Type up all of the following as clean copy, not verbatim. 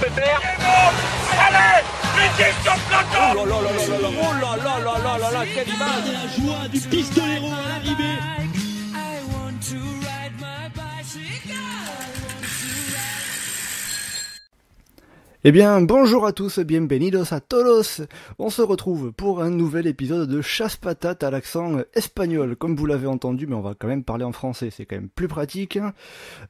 pépère. Allez, vite sur le plateau. Oh là là là là là, oh là là là là là là, quelle image. La joie du pistolero à l'arrivée. Eh bien, bonjour à tous, bienvenidos a todos. On se retrouve pour un nouvel épisode de Chasse-Patate à l'accent espagnol. Comme vous l'avez entendu, mais on va quand même parler en français, c'est quand même plus pratique.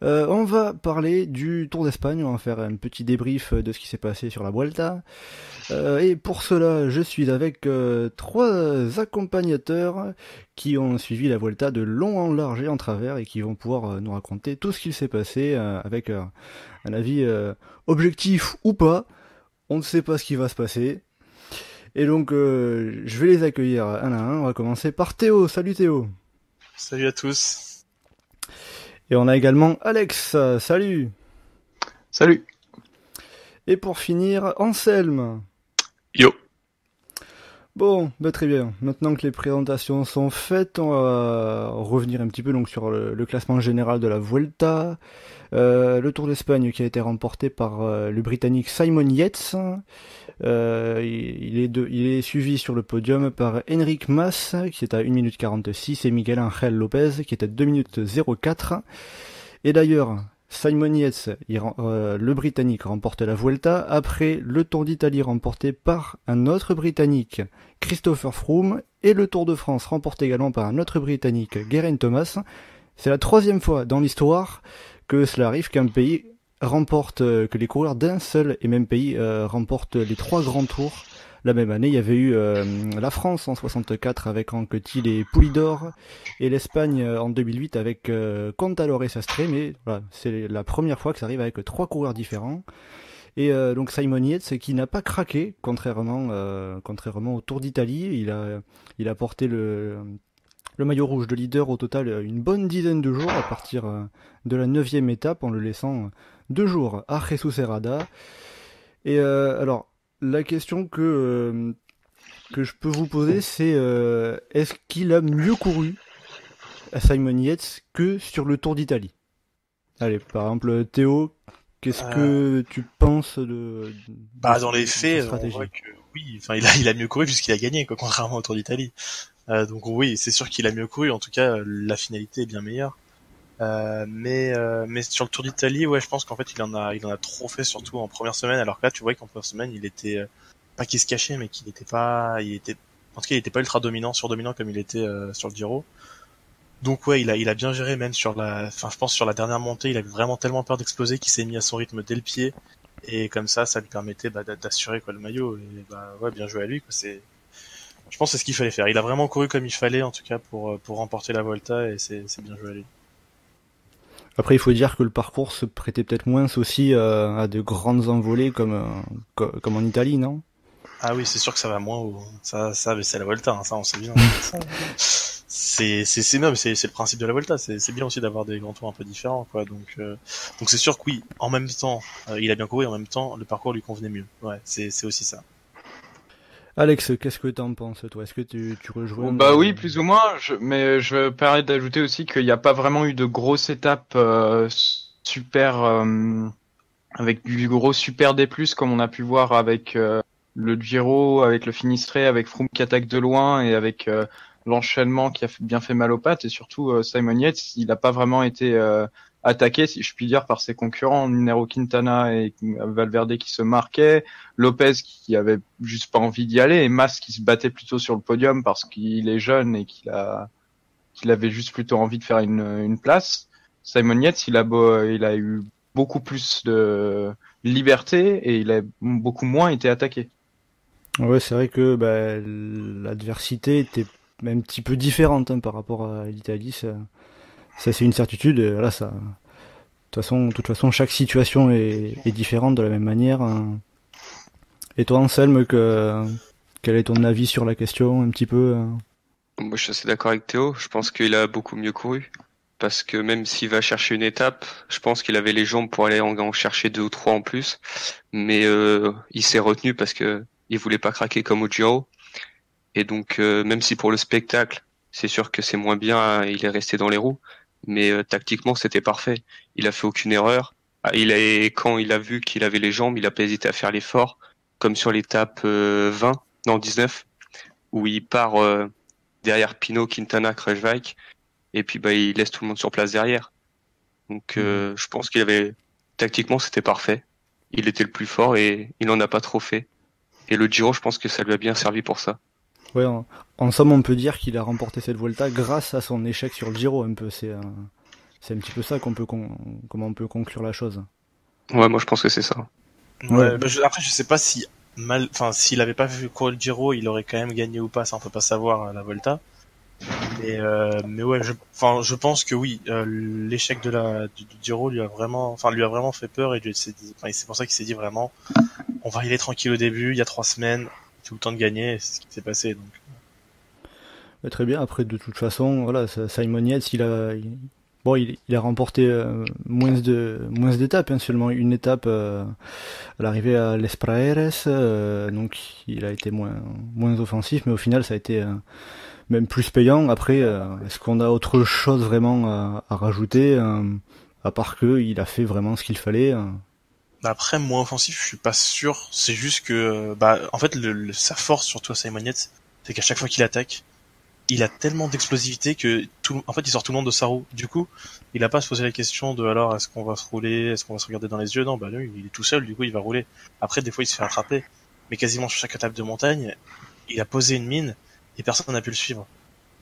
On va parler du Tour d'Espagne, on va faire un petit débrief de ce qui s'est passé sur la Vuelta. Et pour cela, je suis avec trois accompagnateurs qui ont suivi la Vuelta de long en large et en travers et qui vont pouvoir nous raconter tout ce qu'il s'est passé avec un avis objectif ou pas. On ne sait pas ce qui va se passer. Et donc, je vais les accueillir un à un. On va commencer par Théo. Salut Théo. Salut à tous. Et on a également Alex. Salut. Salut. Et pour finir, Anselme. Yo. Bon, très bien. Maintenant que les présentations sont faites, on va revenir un petit peu donc sur le classement général de la Vuelta. Le Tour d'Espagne qui a été remporté par le Britannique Simon Yates. Il est suivi sur le podium par Enric Mas qui est à 1 minute 46 et Miguel Ángel López qui est à 2 minutes 04. Et d'ailleurs, Simon Yates, le Britannique, remporte la Vuelta après le Tour d'Italie remporté par un autre Britannique, Christopher Froome, et le Tour de France remporté également par un autre Britannique, Geraint Thomas. C'est la troisième fois dans l'histoire que cela arrive qu'un pays remporte, que les coureurs d'un seul et même pays remportent les trois grands tours. La même année, il y avait eu la France en 64 avec Anquetil et Poulidor, et l'Espagne en 2008 avec Contador et Sastre, mais voilà, c'est la première fois que ça arrive avec trois coureurs différents. Et donc Simon Yates qui n'a pas craqué, contrairement au Tour d'Italie, il a porté le maillot rouge de leader au total une bonne dizaine de jours à partir de la 9e étape en le laissant 2 jours à Jesus Herrada. Et alors la question que je peux vous poser, c'est est-ce qu'il a mieux couru à Simon Yates que sur le Tour d'Italie? Allez, par exemple, Théo, qu'est-ce que tu penses de dans les faits, on voit que oui, enfin il a mieux couru puisqu'il a gagné, quoi, contrairement au Tour d'Italie. Donc oui, c'est sûr qu'il a mieux couru. En tout cas, la finalité est bien meilleure. Mais sur le Tour d'Italie, ouais, je pense qu'en fait il en a trop fait, surtout en première semaine. Alors que là, tu vois qu'en première semaine, il était pas qu'il se cachait, mais en tout cas, il était pas ultra surdominant comme il était sur le Giro. Donc ouais, il a bien géré, même je pense sur la dernière montée, il avait vraiment tellement peur d'exploser qu'il s'est mis à son rythme dès le pied, et comme ça lui permettait d'assurer le maillot. Et ouais, bien joué à lui, quoi. Je pense que c'est ce qu'il fallait faire. Il a vraiment couru comme il fallait, en tout cas pour remporter la Vuelta, et c'est bien joué à lui. Après, il faut dire que le parcours se prêtait peut-être moins aussi à de grandes envolées comme en Italie, non? Ah oui, c'est sûr que ça va moins ça mais c'est la Vuelta, hein, ça on sait bien. c'est le principe de la Vuelta, c'est bien aussi d'avoir des grands tours un peu différents, quoi. Donc c'est sûr que oui, en même temps, il a bien couru, et en même temps le parcours lui convenait mieux. Ouais, c'est aussi ça. Alex, qu'est-ce que t'en penses, toi? Est-ce que tu rejoins? Oui, plus ou moins. Mais je me permets d'ajouter aussi qu'il n'y a pas vraiment eu de grosses étapes super avec du gros super D+, comme on a pu voir avec le Giro, avec le Finistère, avec Froome qui attaque de loin, et avec l'enchaînement qui a bien fait mal aux pattes. Et surtout Simon Yates, il n'a pas vraiment été attaqué, si je puis dire, par ses concurrents, Nero Quintana et Valverde qui se marquaient, Lopez qui avait juste pas envie d'y aller, et Mas qui se battait plutôt sur le podium parce qu'il est jeune et qu'il avait juste plutôt envie de faire une place. Simon Yates, il a eu beaucoup plus de liberté et il a beaucoup moins été attaqué. Ouais, c'est vrai que l'adversité était un petit peu différente par rapport à l'Italie. Ça c'est une certitude. Là, ça, de toute façon, chaque situation est différente de la même manière. Et toi, Anselme, quel est ton avis sur la question, un petit peu? Moi, je suis assez d'accord avec Théo. Je pense qu'il a beaucoup mieux couru. Parce que même s'il va chercher une étape, je pense qu'il avait les jambes pour aller en chercher 2 ou 3 en plus. Mais il s'est retenu parce que il voulait pas craquer comme au Giro. Et donc, même si pour le spectacle, c'est sûr que c'est moins bien, il est resté dans les roues. Mais tactiquement, c'était parfait. Il a fait aucune erreur. Quand il a vu qu'il avait les jambes, il a pas hésité à faire l'effort, comme sur l'étape 19, où il part derrière Pinot, Quintana, Kruijswijk, et puis il laisse tout le monde sur place derrière. Donc je pense tactiquement c'était parfait. Il était le plus fort et il en a pas trop fait. Et le Giro, je pense que ça lui a bien servi pour ça. Ouais, en somme, on peut dire qu'il a remporté cette Vuelta grâce à son échec sur le Giro, un peu. C'est un petit peu ça comment on peut conclure la chose. Ouais, moi je pense que c'est ça. Ouais. Après, je sais pas si s'il avait pas vu courir le Giro, il aurait quand même gagné ou pas, ça on peut pas savoir à la Volta. Mais ouais, je pense que oui, l'échec du Giro lui a vraiment fait peur et c'est pour ça qu'il s'est dit vraiment, on va y aller tranquille au début, il y a 3 semaines, tout le temps de gagner, et c'est ce qui s'est passé. Donc. Très bien. Après, de toute façon, voilà, Simon Yates, il a remporté moins d'étapes, hein, seulement une étape à l'arrivée à Les Praeres, donc il a été moins offensif, mais au final ça a été même plus payant. Après, est-ce qu'on a autre chose vraiment à rajouter, à part que il a fait vraiment ce qu'il fallait Après, moins offensif, je suis pas sûr. C'est juste que, en fait, sa force surtout à Simon Yates, c'est qu'à chaque fois qu'il attaque, il a tellement d'explosivité que en fait, il sort tout le monde de sa roue. Du coup, il a pas à se poser la question de alors est-ce qu'on va se rouler, est-ce qu'on va se regarder dans les yeux. Non, lui, il est tout seul. Du coup, il va rouler. Après, des fois, il se fait attraper, mais quasiment sur chaque étape de montagne, il a posé une mine et personne n'a pu le suivre.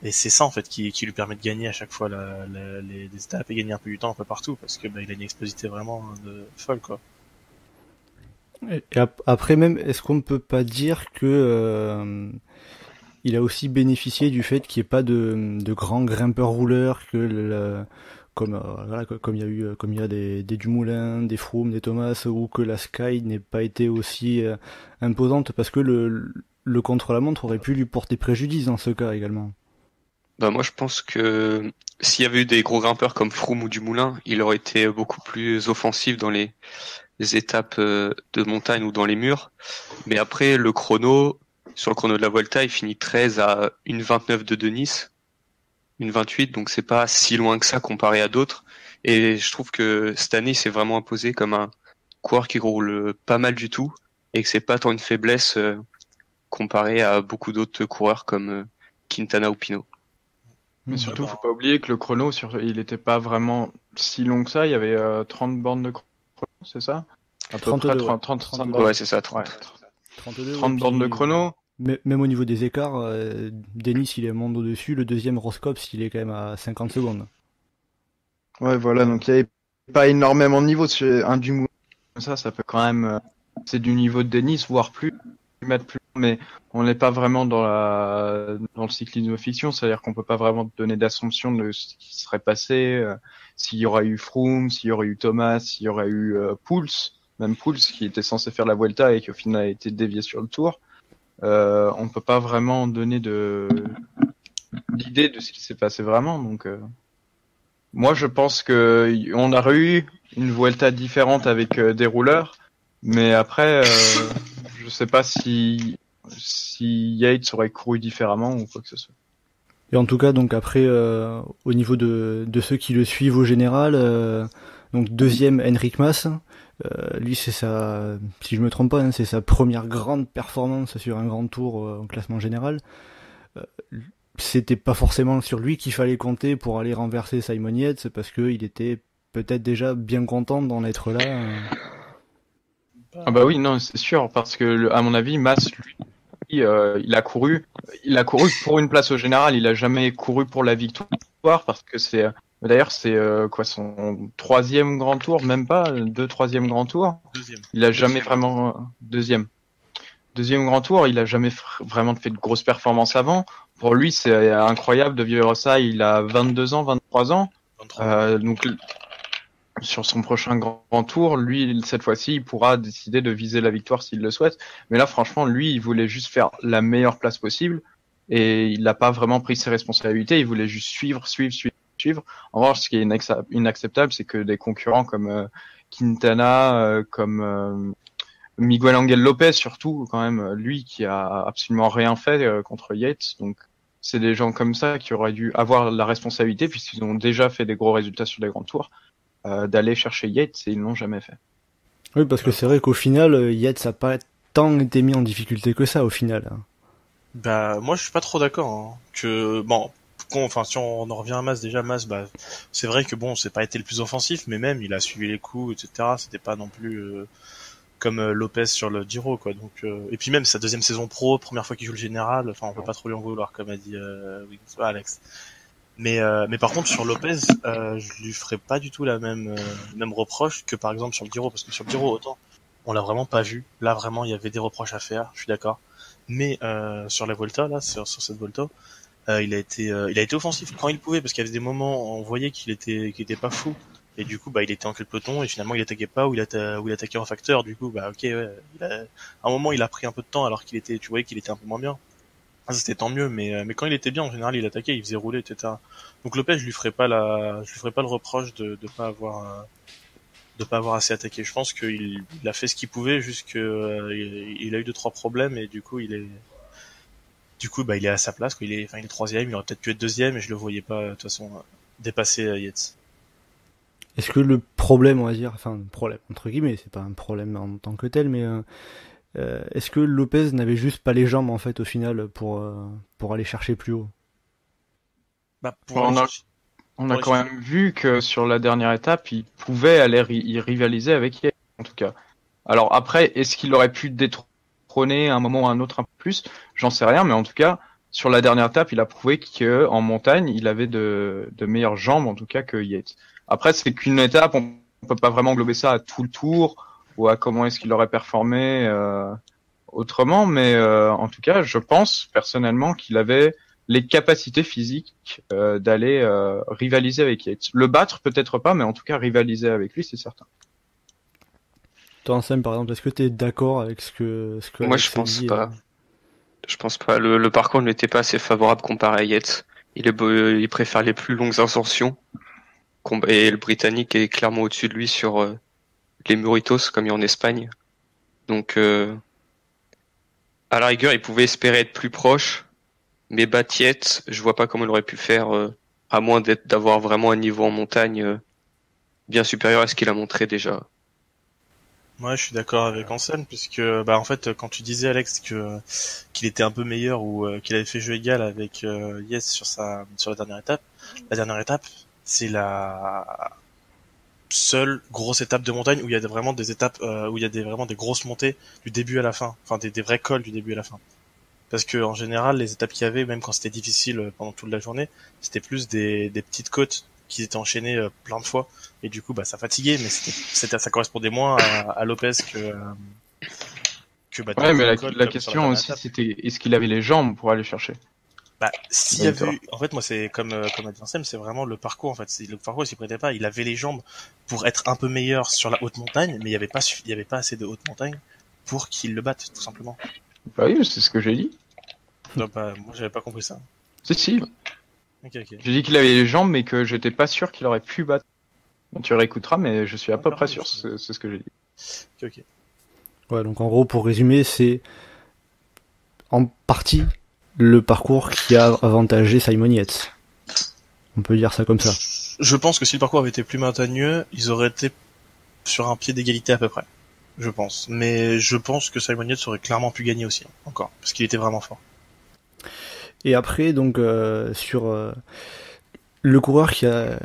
Et c'est ça en fait qui lui permet de gagner à chaque fois les étapes et gagner un peu du temps un peu partout parce que il a une explosivité vraiment folle quoi. Et après même, est-ce qu'on ne peut pas dire que il a aussi bénéficié du fait qu'il n'y ait pas de grands grimpeurs rouleurs, comme il y a des Dumoulin, des Froome, des Thomas, ou que la Sky n'ait pas été aussi imposante, parce que le contre-la-montre aurait pu lui porter préjudice dans ce cas également. Moi je pense que s'il y avait eu des gros grimpeurs comme Froome ou Dumoulin, il aurait été beaucoup plus offensif dans les étapes de montagne ou dans les murs. Mais après sur le chrono de la Volta, il finit 13 à 1,29 de Nice, 1,28, donc c'est pas si loin que ça comparé à d'autres. Et je trouve que cette année, il s'est vraiment imposé comme un coureur qui roule pas mal du tout et que c'est pas tant une faiblesse comparé à beaucoup d'autres coureurs comme Quintana ou Pinot. Mais surtout, faut pas oublier que le chrono, il était pas vraiment si long que ça. Il y avait 30 bornes de chrono, c'est ça? À peu 32, près 30 bornes. Ouais, c'est ça, 30. Ouais. 30 bornes de chrono. Même au niveau des écarts, Denis il est un monde au-dessus, le deuxième Roscops il est quand même à 50 secondes. Ouais, voilà, donc il y avait pas énormément de niveau. Un Dumoulin, ça peut quand même... c'est du niveau de Denis, voire plus, mais on n'est pas vraiment dans le cyclisme fiction, c'est-à-dire qu'on peut pas vraiment donner d'assumption de ce qui serait passé, s'il y aurait eu Froome, s'il y aurait eu Thomas, s'il y aurait eu Pouls qui était censé faire la Vuelta et qui au final a été dévié sur le Tour. On peut pas vraiment donner d'idée de ce qui s'est passé vraiment, donc moi je pense que on aurait eu une Vuelta différente avec des rouleurs, mais après je sais pas si Yates aurait couru différemment ou quoi que ce soit. Et en tout cas, donc après, au niveau de ceux qui le suivent au général, donc deuxième Enric Mas, lui c'est si je me trompe pas, hein, c'est sa première grande performance sur un grand tour en classement général. C'était pas forcément sur lui qu'il fallait compter pour aller renverser Simon Yates, parce que il était peut-être déjà bien content d'en être là. Ah bah oui, non, c'est sûr, parce que à mon avis, Mas, lui, il a couru pour une place au général. Il a jamais couru pour la victoire, parce que d'ailleurs c'est son 3e grand tour, même pas 3e grand tour. Il a jamais vraiment deuxième grand tour. Il a jamais vraiment fait de grosses performances avant. Pour lui, c'est incroyable de vivre ça. Il a 22 ans, 23 ans. Donc sur son prochain grand tour, lui, cette fois-ci, il pourra décider de viser la victoire s'il le souhaite. Mais là, franchement, lui, il voulait juste faire la meilleure place possible et il n'a pas vraiment pris ses responsabilités. Il voulait juste suivre. En revanche, ce qui est inacceptable, c'est que des concurrents comme Quintana, comme Miguel Angel Lopez, surtout, quand même, lui qui a absolument rien fait contre Yates. Donc, c'est des gens comme ça qui auraient dû avoir la responsabilité puisqu'ils ont déjà fait des gros résultats sur les grands tours. d'aller chercher Yates et ils l'ont jamais fait. Oui, parce que c'est vrai qu'au final, Yates a pas tant été mis en difficulté que ça au final. Bah moi je suis pas trop d'accord. Hein. Que bon, enfin si on en revient à Mas déjà, Mas, bah c'est vrai que bon, c'est pas été le plus offensif, mais même il a suivi les coups, etc. C'était pas non plus comme Lopez sur le Giro, quoi. Donc et puis même sa deuxième saison pro, première fois qu'il joue le général, enfin on peut pas trop lui en vouloir, comme a dit Alex. Mais par contre sur Lopez, je lui ferais pas du tout la même reproche que par exemple sur le Giro, parce que sur le Giro autant on l'a vraiment pas vu. Là vraiment il y avait des reproches à faire, je suis d'accord. Mais sur la Volta, là, sur cette Volta, il a été offensif quand il pouvait, parce qu'il y avait des moments où on voyait qu'il était pas fou. Et du coup, bah, il était en queue de peloton et finalement il attaquait pas ou il attaquait en facteur. Du coup, bah, ok, ouais, à un moment il a pris un peu de temps alors tu voyais qu'il était un peu moins bien. Ah, c'était tant mieux, mais quand il était bien, en général, il attaquait, il faisait rouler, etc. Donc Lopez, je lui ferais pas le reproche de pas avoir assez attaqué. Je pense qu'il a fait ce qu'il pouvait, juste que il a eu 2-3 problèmes et du coup bah il est à sa place, quoi. Il est troisième, il aurait peut-être pu être deuxième et je le voyais pas de toute façon dépasser Yates. Est-ce que le problème, on va dire, enfin problème entre guillemets, c'est pas un problème en tant que tel, mais est-ce que Lopez n'avait juste pas les jambes en fait au final pour aller chercher plus haut? Bah On a quand même vu que sur la dernière étape, il pouvait aller y rivaliser avec Yates, en tout cas. Alors après, est-ce qu'il aurait pu détrôner à un moment ou à un autre un peu plus? J'en sais rien, mais en tout cas, sur la dernière étape, il a prouvé qu'en montagne, il avait de meilleures jambes, en tout cas, que Yates. Après, c'est qu'une étape, on peut pas vraiment englober ça à tout le tour, ou à comment est-ce qu'il aurait performé autrement, mais en tout cas, je pense personnellement qu'il avait les capacités physiques d'aller rivaliser avec Yates. Le battre peut-être pas, mais en tout cas rivaliser avec lui, c'est certain. Toi, Anselme, par exemple, est-ce que tu es d'accord avec ce que Moi, je pense pas. Je pense pas. Le parcours n'était pas assez favorable comparé à Yates. Il préfère les plus longues ascensions. Et le Britannique est clairement au-dessus de lui sur les Muritos, comme il y a en Espagne. Donc, à la rigueur, il pouvait espérer être plus proche. Mais Yates, je vois pas comment il aurait pu faire, à moins d'avoir vraiment un niveau en montagne bien supérieur à ce qu'il a montré déjà. Moi, je suis d'accord avec Anselme, puisque bah en fait, quand tu disais Alex qu'il était un peu meilleur ou qu'il avait fait jeu égal avec Yates sur la dernière étape, c'est la seule grosse étape de montagne où il y a vraiment des étapes où il y a vraiment des grosses montées du début à la fin, enfin des vrais cols du début à la fin. Parce que en général, les étapes qu'il y avait, même quand c'était difficile pendant toute la journée, c'était plus des petites côtes qui étaient enchaînées plein de fois. Et du coup, bah ça fatiguait, mais ça correspondait moins à Lopez que bah. Ouais, mais la question aussi, c'était est-ce qu'il avait les jambes pour aller chercher? Bah, s'il y avait en fait, moi, c'est comme a dit Ansem, c'est vraiment le parcours, en fait. Le parcours, il s'y prêtait pas. Il avait les jambes pour être un peu meilleur sur la haute montagne, mais il y avait pas assez de haute montagne pour qu'il le batte, tout simplement. Bah oui, c'est ce que j'ai dit. Non, bah, moi, j'avais pas compris ça. Si. Okay. J'ai dit qu'il avait les jambes, mais que j'étais pas sûr qu'il aurait pu battre. Tu réécouteras, mais je suis à peu près sûr, c'est ce que j'ai dit. Ok. Ouais, donc en gros, pour résumer, c'est en partie le parcours qui a avantagé Simon Yates. On peut dire ça comme ça. Je pense que si le parcours avait été plus montagneux, ils auraient été sur un pied d'égalité à peu près. Je pense. Mais je pense que Simon Yates aurait clairement pu gagner aussi, encore, parce qu'il était vraiment fort. Et après, donc, sur le coureur qui a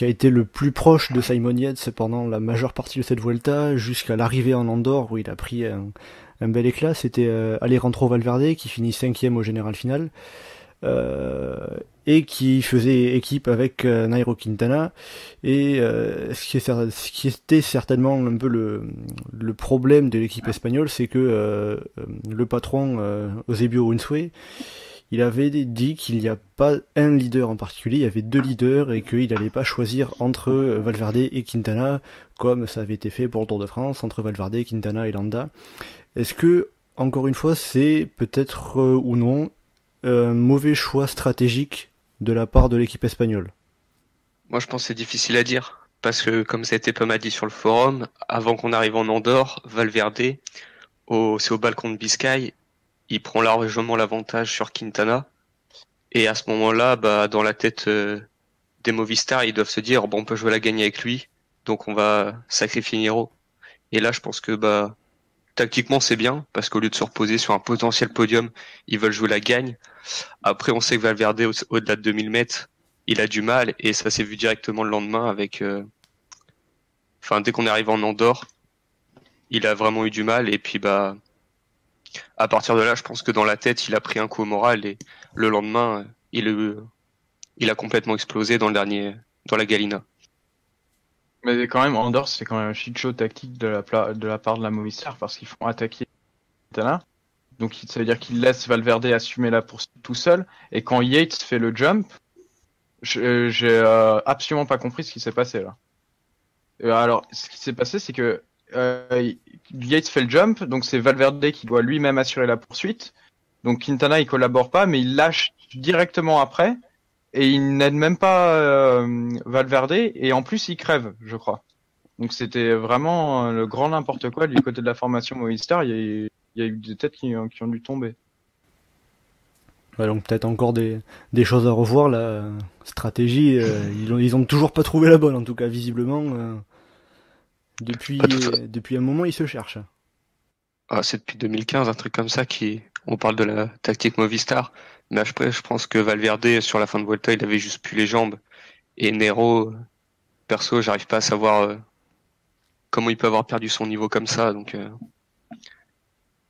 été le plus proche de Simon Yates pendant la majeure partie de cette Vuelta, jusqu'à l'arrivée en Andorre, où il a pris un bel éclat, c'était Alejandro Valverde, qui finit 5e au général final, et qui faisait équipe avec Nairo Quintana, et ce qui était certainement un peu le problème de l'équipe espagnole, c'est que le patron Eusebio Unzué, il avait dit qu'il n'y a pas un leader en particulier, il y avait 2 leaders et qu'il n'allait pas choisir entre Valverde et Quintana, comme ça avait été fait pour le Tour de France, entre Valverde, Quintana et Landa. Est-ce que, encore une fois, c'est peut-être ou non un mauvais choix stratégique de la part de l'équipe espagnole? Moi, je pense que c'est difficile à dire. Parce que, comme ça a été pas mal dit sur le forum, avant qu'on arrive en Andorre, Valverde, c'est au balcon de Biscaye, il prend largement l'avantage sur Quintana. Et à ce moment-là, bah, dans la tête des Movistar, ils doivent se dire, bon, on peut jouer la gagne avec lui. donc on va sacrifier Niro. Et là, je pense que tactiquement c'est bien parce qu'au lieu de se reposer sur un potentiel podium, ils veulent jouer la gagne. Après, on sait que Valverde au-delà de 2000 mètres, il a du mal et ça s'est vu directement le lendemain avec. Dès qu'on est arrivé en Andorre, il a vraiment eu du mal et puis à partir de là, je pense que dans la tête, il a pris un coup au moral et le lendemain, il a complètement explosé dans la Galina. Mais quand même, Andorre, c'est quand même un shit show tactique de la part de la Movistar parce qu'ils font attaquer Quintana. Donc ça veut dire qu'ils laissent Valverde assumer la poursuite tout seul. Et quand Yates fait le jump, j'ai absolument pas compris ce qui s'est passé là. Alors, ce qui s'est passé, c'est que Yates fait le jump, donc c'est Valverde qui doit lui-même assurer la poursuite. Donc Quintana il collabore pas, mais il lâche directement après et il n'aide même pas Valverde et en plus il crève, je crois. Donc c'était vraiment le grand n'importe quoi du côté de la formation Movistar. Il y a eu des têtes qui ont dû tomber. Ouais, donc peut-être encore des choses à revoir. La stratégie, ils ont toujours pas trouvé la bonne en tout cas visiblement. Depuis un moment, ils se cherchent. Ah, c'est depuis 2015, un truc comme ça on parle de la tactique Movistar. Mais après, je pense que Valverde, sur la fin de Vuelta, il avait juste plus les jambes. Et Nero, perso, j'arrive pas à savoir comment il peut avoir perdu son niveau comme ça. Donc,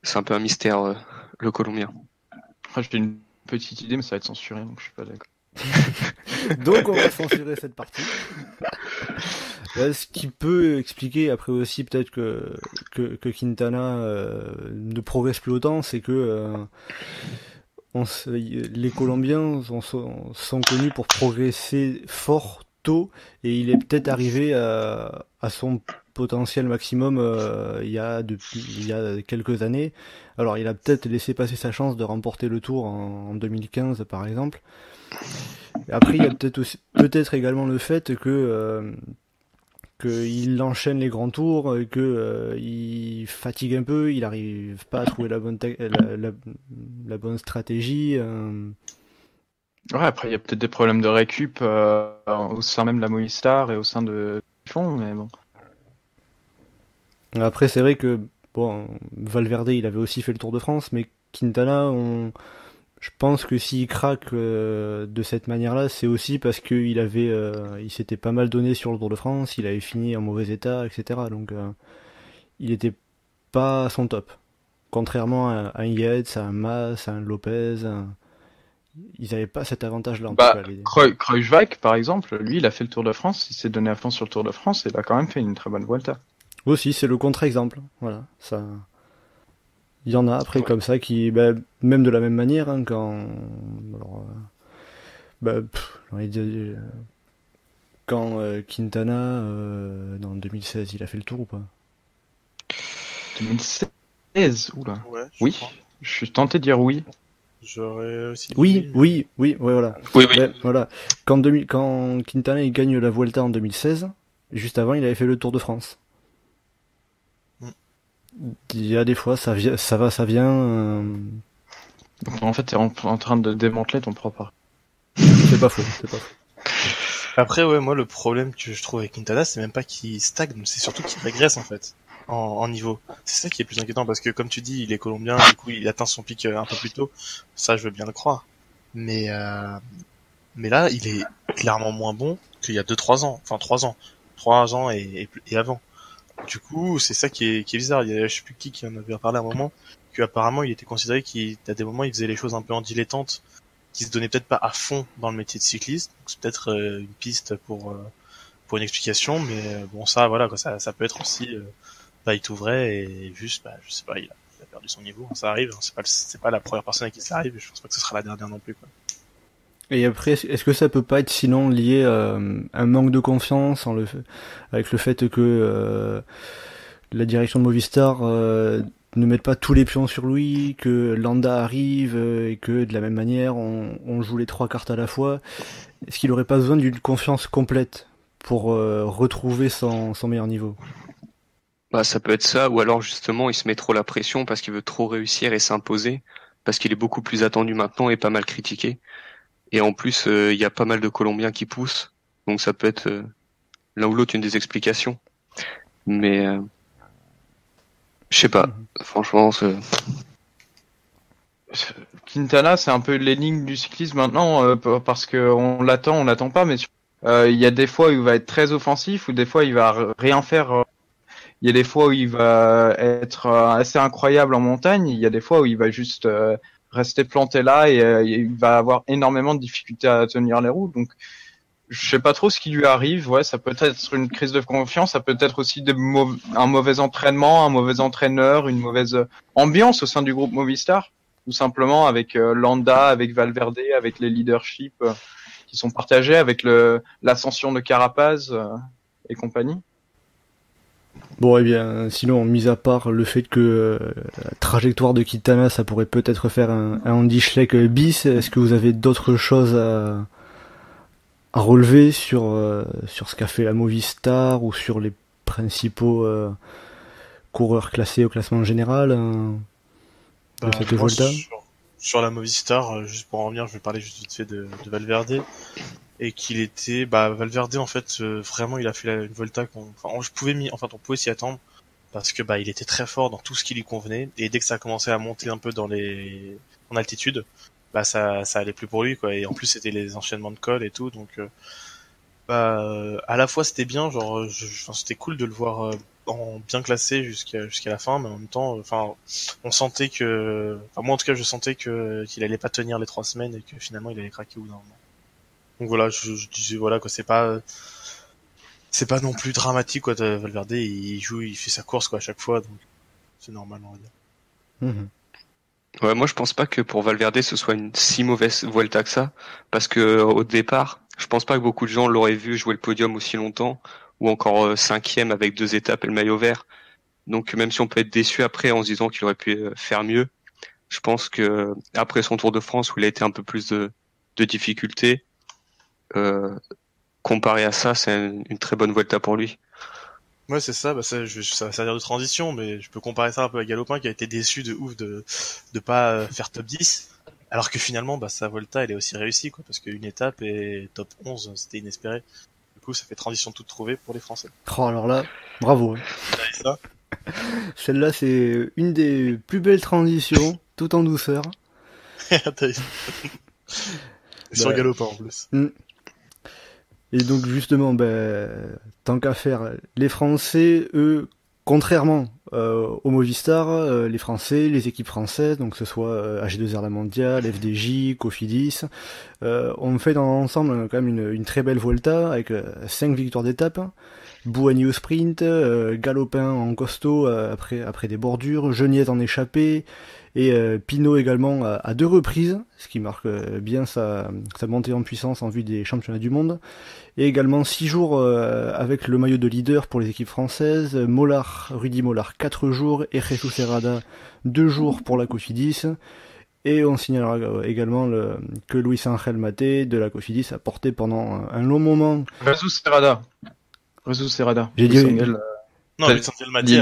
c'est un peu un mystère, le Colombien. J'ai une petite idée, mais ça va être censuré, donc je suis pas d'accord. Donc on va censurer cette partie. Ce qui peut expliquer après aussi peut-être que Quintana ne progresse plus autant, c'est que les Colombiens sont connus pour progresser fort tôt et il est peut-être arrivé à son potentiel maximum il y a quelques années. Alors il a peut-être laissé passer sa chance de remporter le Tour en 2015 par exemple. Et après il y a peut-être également le fait que qu'il enchaîne les grands tours, que il fatigue un peu, il arrive pas à trouver la bonne stratégie. Ouais, après il y a peut-être des problèmes de récup au sein même de la Movistar et au sein de fond, mais bon. Après c'est vrai que Valverde il avait aussi fait le Tour de France, mais Quintana je pense que s'il craque de cette manière-là, c'est aussi parce qu'il il s'était pas mal donné sur le Tour de France, il avait fini en mauvais état, etc. Donc il était pas à son top. Contrairement à un Yates, à un Mas, à un Lopez, ils avaient pas cet avantage-là. En tout cas, Kruijswijk, par exemple, lui, il a fait le Tour de France, il s'est donné à fond sur le Tour de France et il a quand même fait une très bonne Vuelta. Aussi, c'est le contre-exemple. Voilà, ça. Il y en a après comme ça qui, même de la même manière, hein, quand Quintana, dans 2016, il a fait le Tour ou pas? 2016, oula. Ouais, oui, je suis tenté de dire oui. J'aurais aussi. Oui, voilà. Oui. Voilà. Quand Quintana il gagne la Vuelta en 2016, juste avant, il avait fait le Tour de France. Il y a des fois, ça va, ça vient. Donc, en fait, t'es en train de démanteler ton propre. C'est pas faux. Après, ouais, moi, le problème que je trouve avec Quintana, c'est même pas qu'il stagne, c'est surtout qu'il régresse, en fait, en niveau. C'est ça qui est plus inquiétant, parce que, comme tu dis, il est colombien, du coup, il atteint son pic un peu plus tôt. Ça, je veux bien le croire. Mais là, il est clairement moins bon qu'il y a 2-3 ans. Enfin, 3 ans. 3 ans et avant. Du coup, c'est ça qui est bizarre. Il y a, je sais plus qui en avait parlé à un moment, qu'apparemment il était considéré qu'à des moments il faisait les choses un peu en dilettante, qui se donnait peut-être pas à fond dans le métier de cycliste. Donc c'est peut-être une piste pour une explication, mais bon ça voilà quoi, ça peut être aussi il tout vrai et juste je sais pas, il a perdu son niveau. Ça arrive, c'est pas la première personne à qui ça arrive. Et je pense pas que ce sera la dernière non plus quoi. Et après, est-ce que ça peut pas être sinon lié à un manque de confiance avec le fait que la direction de Movistar ne mette pas tous les pions sur lui, que Landa arrive et que de la même manière on joue les 3 cartes à la fois? Est-ce qu'il aurait pas besoin d'une confiance complète pour retrouver son meilleur niveau? Ça peut être ça, ou alors justement il se met trop la pression parce qu'il veut trop réussir et s'imposer, parce qu'il est beaucoup plus attendu maintenant et pas mal critiqué. Et en plus, il y a pas mal de Colombiens qui poussent, donc ça peut être l'un ou l'autre une des explications. Mais je sais pas. Franchement, Quintana, c'est un peu l'énigme du cyclisme maintenant, parce que on l'attend pas, mais il y a des fois où il va être très offensif, ou des fois il va rien faire. Il y a des fois où il va être assez incroyable en montagne, il y a des fois où il va juste rester planté là et il va avoir énormément de difficultés à tenir les roues. Donc je sais pas trop ce qui lui arrive. Ouais, ça peut être une crise de confiance, ça peut être aussi un mauvais entraînement, un mauvais entraîneur, une mauvaise ambiance au sein du groupe Movistar, tout simplement avec Landa, avec Valverde, avec les leaderships qui sont partagés, avec l'ascension de Carapaz et compagnie. Bon, eh bien, sinon, mis à part le fait que la trajectoire de Quintana, ça pourrait peut-être faire un Andy Schleck bis, est-ce que vous avez d'autres choses à relever sur ce qu'a fait la Movistar ou sur les principaux coureurs classés au classement général de cette Volta? Sur la Movistar, juste pour en revenir, je vais parler juste vite fait de Valverde. Et qu'il était, Valverde en fait, vraiment il a fait une Volta on pouvait s'y attendre parce que il était très fort dans tout ce qui lui convenait et dès que ça a commencé à monter un peu en altitude, ça allait plus pour lui quoi. Et en plus c'était les enchaînements de col et tout, donc à la fois c'était bien, genre c'était cool de le voir en bien classé jusqu'à la fin, mais en même temps, on sentait que, moi en tout cas je sentais qu'il allait pas tenir les 3 semaines et que finalement il allait craquer au bout d'un moment. Donc voilà, je disais voilà quoi, c'est pas non plus dramatique quoi. Valverde il joue, il fait sa course quoi à chaque fois, donc c'est normal on va dire. Ouais, moi je pense pas que pour Valverde ce soit une si mauvaise Vuelta que ça, parce que au départ, je pense pas que beaucoup de gens l'auraient vu jouer le podium aussi longtemps, ou encore 5e avec 2 étapes et le maillot vert. Donc même si on peut être déçu après en se disant qu'il aurait pu faire mieux, je pense que après son Tour de France où il a été un peu plus de difficultés, comparé à ça, c'est une très bonne Vuelta pour lui. Ouais, c'est ça, ça va servir de transition, mais je peux comparer ça un peu à Galopin qui a été déçu de ouf de pas faire top 10, alors que finalement, sa Volta, elle est aussi réussie, quoi, parce qu'une étape et top 11, c'était inespéré. Du coup, ça fait transition toute trouvée pour les Français. Oh, alors là, bravo. Ça. Celle-là, c'est une des plus belles transitions, tout en douceur. Sur Galopin, en plus. Et donc justement, tant qu'à faire, les Français, eux, contrairement au Movistar, les Français, les équipes françaises, donc que ce soit AG2R La Mondiale, FDJ, Cofidis, ont fait dans l'ensemble quand même une très belle Volta avec 5 victoires d'étape. Bouhanni au sprint, Galopin en costaud après des bordures, Geniez en échappée, et Pinot également à 2 reprises, ce qui marque bien sa montée en puissance en vue des championnats du monde. Et également 6 jours avec le maillot de leader pour les équipes françaises, Rudy Mollard 4 jours, et Jesus Herrada 2 jours pour la Cofidis. Et on signalera également que Luis Angel Maté de la Cofidis a porté pendant un long moment... Jesus Herrada. J'ai dit... Non, Luis Angel Maté.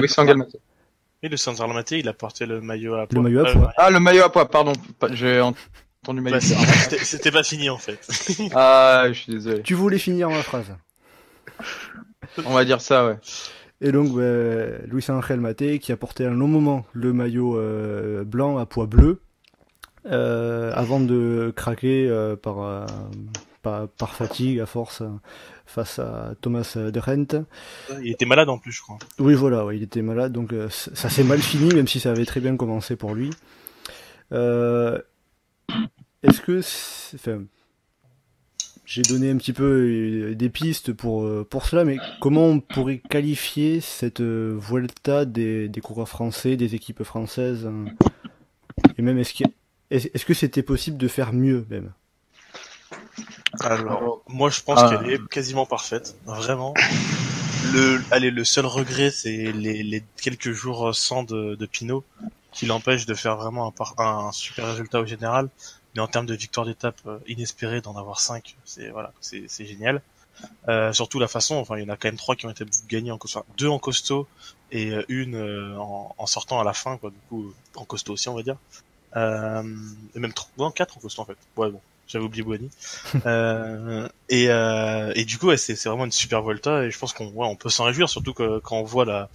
Et Luis Angel Maté, il a porté le maillot à poids. Le maillot à poids. Ah, le maillot à poids, pardon. J'ai entendu maillot. C'était pas fini, en fait. Ah, je suis désolé. Tu voulais finir ma phrase. On va dire ça, ouais. Et donc, Luis Angel Maté, qui a porté un long moment le maillot blanc à poids bleu, avant de craquer par fatigue à force face à Thomas de Rent. Il était malade en plus, je crois. Oui, voilà, il était malade, donc ça s'est mal fini, même si ça avait très bien commencé pour lui. Est-ce que... j'ai donné un petit peu des pistes pour cela, mais comment on pourrait qualifier cette Vuelta des coureurs français, des équipes françaises, et même est-ce que c'était possible de faire mieux même? Alors, moi je pense qu'elle est quasiment parfaite, vraiment. Le seul regret, c'est les quelques jours sans de Pinot, qui l'empêche de faire vraiment un super résultat au général. Mais en termes de victoire d'étape inespérée, d'en avoir 5, c'est génial. Surtout la façon, il y en a quand même 3 qui ont été gagnés en costaud, 2 en costaud et une en sortant à la fin, quoi. Du coup, en costaud aussi, on va dire. Et même 4 en costaud en fait. Ouais, bon. J'avais oublié Boigny. Et du coup, ouais, c'est vraiment une super Volta et je pense on peut s'en réjouir, surtout que quand on voit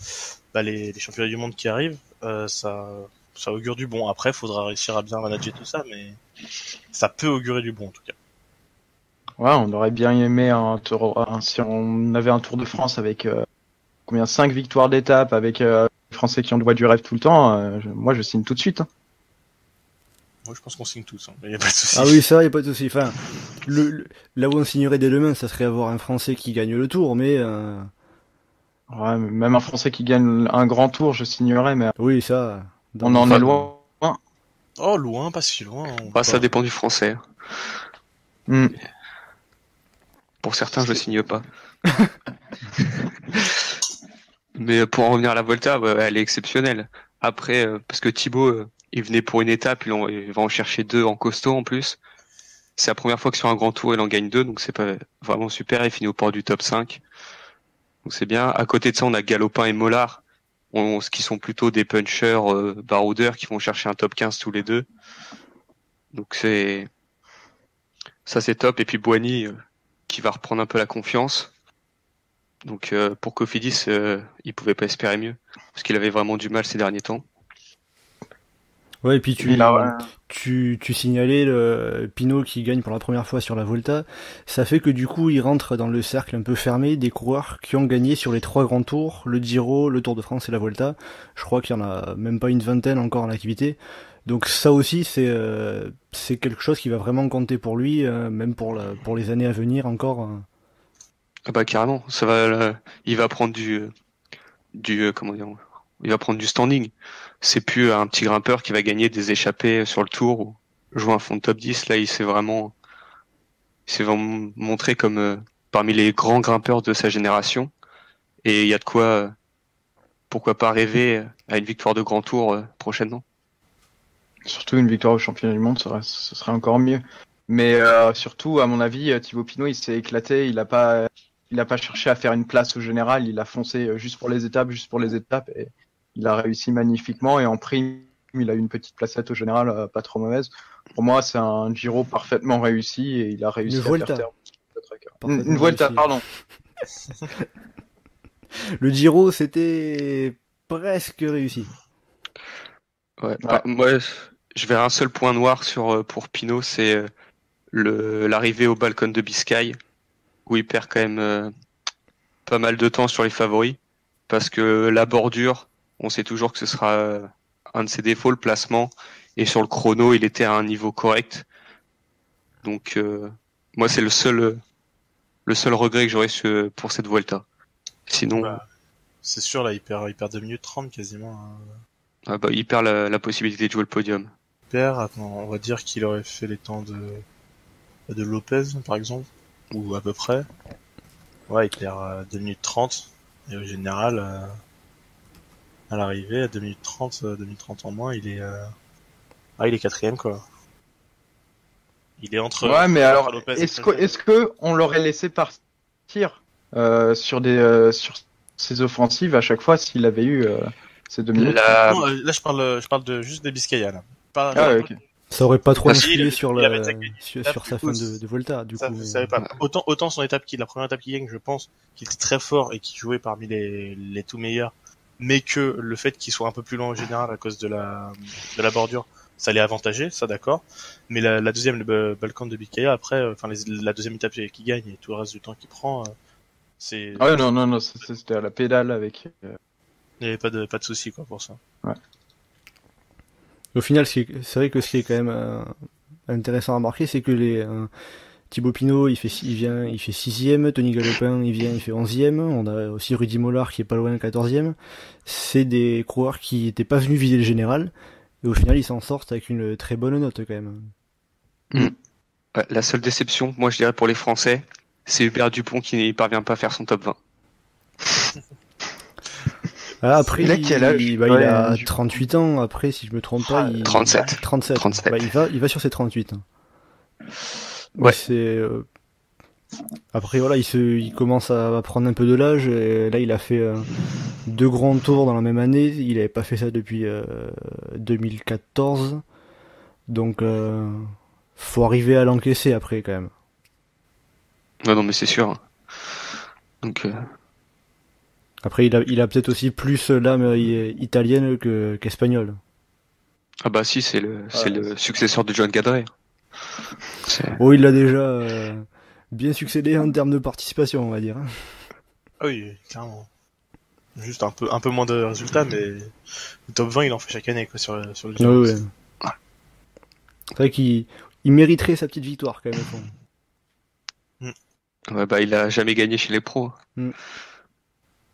les championnats du monde qui arrivent, ça augure du bon. Après, faudra réussir à bien manager tout ça, mais ça peut augurer du bon en tout cas. Ouais, on aurait bien aimé si on avait un Tour de France avec 5 victoires d'étape, avec les Français qui ont le droit du rêve tout le temps. Moi, je signe tout de suite. Hein. Moi, je pense qu'on signe tous, y a pas de souci. Ah oui, ça, y a pas de souci. Enfin, là où on signerait dès demain, ça serait avoir un Français qui gagne le Tour, mais ouais, même un Français qui gagne un grand Tour, je signerais, mais oui, ça. On en est loin. Oh, loin, pas si loin. Ça dépend du Français. Pour certains, je signe pas. Mais pour en revenir à la Volta, elle est exceptionnelle. Après, parce que Thibaut, il venait pour une étape, il va en chercher 2 en costaud en plus. C'est la première fois que sur un grand tour, il en gagne 2, donc c'est pas vraiment super. Il finit au port du top 5. Donc c'est bien. À côté de ça, on a Galopin et Mollard, qui sont plutôt des punchers baroudeurs qui vont chercher un top 15 tous les deux. Donc c'est top. Et puis Boigny qui va reprendre un peu la confiance. Donc pour Cofidis, il pouvait pas espérer mieux parce qu'il avait vraiment du mal ces derniers temps. Ouais, et puis tu signalais le Pinot qui gagne pour la première fois sur la Volta. Ça fait que du coup, il rentre dans le cercle un peu fermé des coureurs qui ont gagné sur les 3 grands tours, le Giro, le Tour de France et la Volta. Je crois qu'il y en a même pas une vingtaine encore en activité. Donc ça aussi, c'est quelque chose qui va vraiment compter pour lui, même pour les années à venir encore. Ah bah carrément, il va prendre comment dire, il va prendre du standing. C'est plus un petit grimpeur qui va gagner des échappées sur le tour ou jouer un fond de top 10. Là, il s'est vraiment montré comme parmi les grands grimpeurs de sa génération. Et il y a de quoi, pourquoi pas rêver à une victoire de grand tour prochainement. Surtout une victoire au championnat du monde, ce serait encore mieux. Mais surtout, à mon avis, Thibaut Pinot, il s'est éclaté. Il a pas cherché à faire une place au général. Il a foncé juste pour les étapes, et il a réussi magnifiquement. Et en prime, il a eu une petite placette au général, pas trop mauvaise. Pour moi, c'est un Giro parfaitement réussi et il a réussi à faire taire une Volta, pardon. Le Giro, c'était presque réussi. Ouais. Moi, je verrai un seul point noir pour Pinot, c'est l'arrivée au Balcon de Biscaye, où il perd quand même pas mal de temps sur les favoris, parce que la bordure, on sait toujours que ce sera un de ses défauts, le placement, et sur le chrono, il était à un niveau correct. Donc, moi, c'est le seul regret que j'aurais pour cette Vuelta. Sinon, c'est sûr, là, il perd 2 minutes 30 quasiment. Ah bah, il perd la possibilité de jouer le podium. On va dire qu'il aurait fait les temps de Lopez, par exemple, ou à peu près. Ouais, il perd 2 minutes 30, et au général, à l'arrivée, à 2 minutes 30 en moins, il est 4ème, quoi. Il est entre... Ouais, mais alors, est-ce que on l'aurait laissé partir sur ses offensives à chaque fois s'il avait eu ces 2 minutes? Non, là, je parle juste des Biscaya, là. Ok. Ça aurait pas trop influé sur sa fin coup, de Volta, du coup. Vous savez pas. Autant la première étape qu'il gagne, je pense qu'il était très fort et qu'il jouait parmi les tout meilleurs, mais que le fait qu'il soit un peu plus loin en général à cause de la bordure, ça l'est avantagé, ça d'accord. Mais la deuxième, le Balkan de Biscaya, après, la deuxième étape qu'il gagne et tout le reste du temps qu'il prend, c'est... Ah ouais, non, c'était à la pédale avec... Il n'y avait pas de souci, quoi, pour ça. Ouais. Au final, c'est vrai que ce qui est quand même intéressant à remarquer, c'est que Thibaut Pinot, il fait 6ème, Tony Galopin, il fait 11ème, on a aussi Rudy Mollard qui est pas loin 14ème. C'est des coureurs qui étaient pas venus viser le général, et au final, ils s'en sortent avec une très bonne note, quand même. Ouais, la seule déception, moi, je dirais pour les Français, c'est Hubert Dupont qui n'y parvient pas à faire son top 20. Ah, après, il a 38 ans, après, si je me trompe pas, 37. 37. Bah, il va sur ses 38. Ouais. Après, voilà, il commence à prendre un peu de l'âge, et là, il a fait 2 grands tours dans la même année, il avait pas fait ça depuis 2014, donc faut arriver à l'encaisser après quand même. Non, mais c'est sûr. Donc, Après, il a peut-être aussi plus l'âme italienne qu'espagnole. ah bah si, c'est le successeur de John Gadret. Oh, il l'a déjà bien succédé en termes de participation, on va dire. Ah oui, clairement. Juste un peu moins de résultats, mais le top 20, il en fait chaque année, quoi, sur le Giro. Ouais. C'est vrai qu'il mériterait sa petite victoire, quand même. Ouais, bah, il a jamais gagné chez les pros. Mais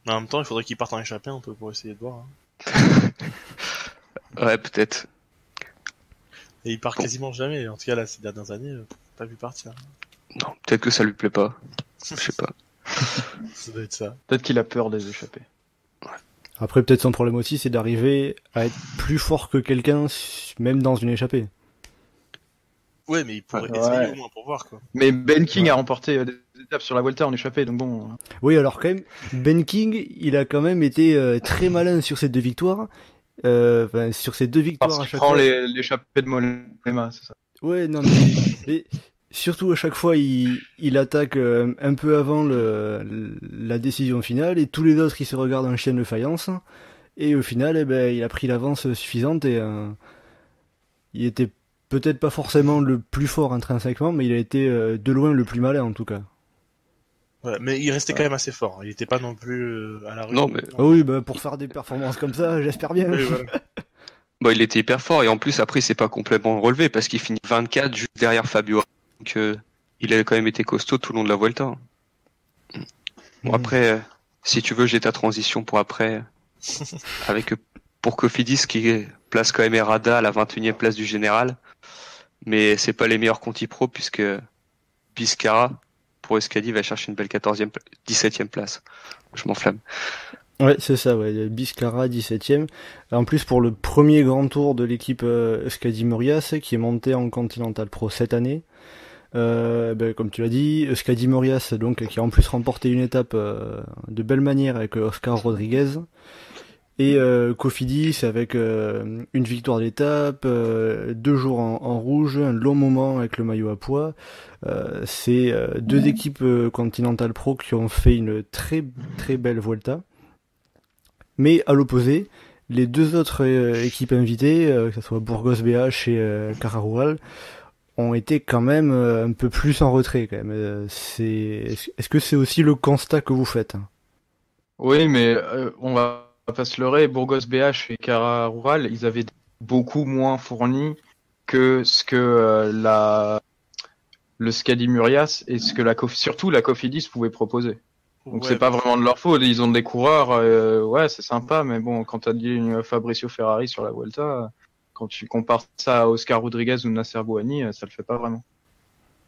en même temps, il faudrait qu'il parte en échappée un peu pour essayer de voir. Hein. Ouais, peut-être. Et il part quasiment jamais. En tout cas, là, ces dernières années, pas vu partir. Non, peut-être que ça lui plaît pas. Je sais pas. Ça doit être ça. Peut-être qu'il a peur des échappées. Après, peut-être son problème aussi, c'est d'arriver à être plus fort que quelqu'un, même dans une échappée. Ouais, mais il pourrait essayer au moins pour voir, quoi. Mais Ben King a remporté des étapes sur la Vuelta en échappée, donc bon. Oui, alors quand même, Ben King, il a quand même été très malin sur ces deux victoires. Sur ces deux victoires Parce à qu'il chaque prend fois. l'échappée de Mollema, c'est ça. Ouais, non, mais surtout à chaque fois, il attaque un peu avant la décision finale, et tous les autres, ils se regardent en chienne de faïence. Et au final, il a pris l'avance suffisante et il était peut-être pas forcément le plus fort intrinsèquement, mais il a été de loin le plus malin en tout cas. Ouais, mais il restait quand même assez fort. Il était pas non plus à la rue. Non, mais Ah oui, pour faire des performances comme ça, j'espère bien. Oui, voilà. bah, il était hyper fort et en plus après il s'est pas complètement relevé parce qu'il finit 24 juste derrière Fabio. Donc il a quand même été costaud tout le long de la Vuelta. Bon après, si tu veux, j'ai ta transition pour après avec pour Cofidis qui place quand même Herrada à la 21e place du général, mais c'est pas les meilleurs conti pro puisque Biscara pour Euskadi va chercher une belle 17e place. Je m'enflamme. Ouais, c'est ça, ouais. Biscara 17ème. En plus, pour le premier grand tour de l'équipe Euskadi Morias, qui est monté en Continental Pro cette année. Comme tu l'as dit, Euskadi Morias, donc, qui a en plus remporté une étape de belle manière avec Oscar Rodriguez. Et Cofidis avec une victoire d'étape, 2 jours en rouge, un long moment avec le maillot à pois. C'est deux équipes Continental Pro qui ont fait une très très belle Vuelta. Mais à l'opposé, les deux autres équipes invitées, que ce soit Burgos BH et Cara Rural, ont été quand même un peu plus en retrait quand même. Est-ce que c'est aussi le constat que vous faites? Oui, mais on va pas se leurrer, Burgos BH et Cara Rural, ils avaient beaucoup moins fourni que ce que le Skadi Murias et ce que surtout la Cofidis pouvait proposer. Donc c'est pas vraiment de leur faute, ils ont des coureurs, ouais c'est sympa, mais bon, quand t'as dit une Fabricio Ferrari sur la Vuelta, quand tu compares ça à Oscar Rodriguez ou Nasser Bouhanni, ça le fait pas vraiment.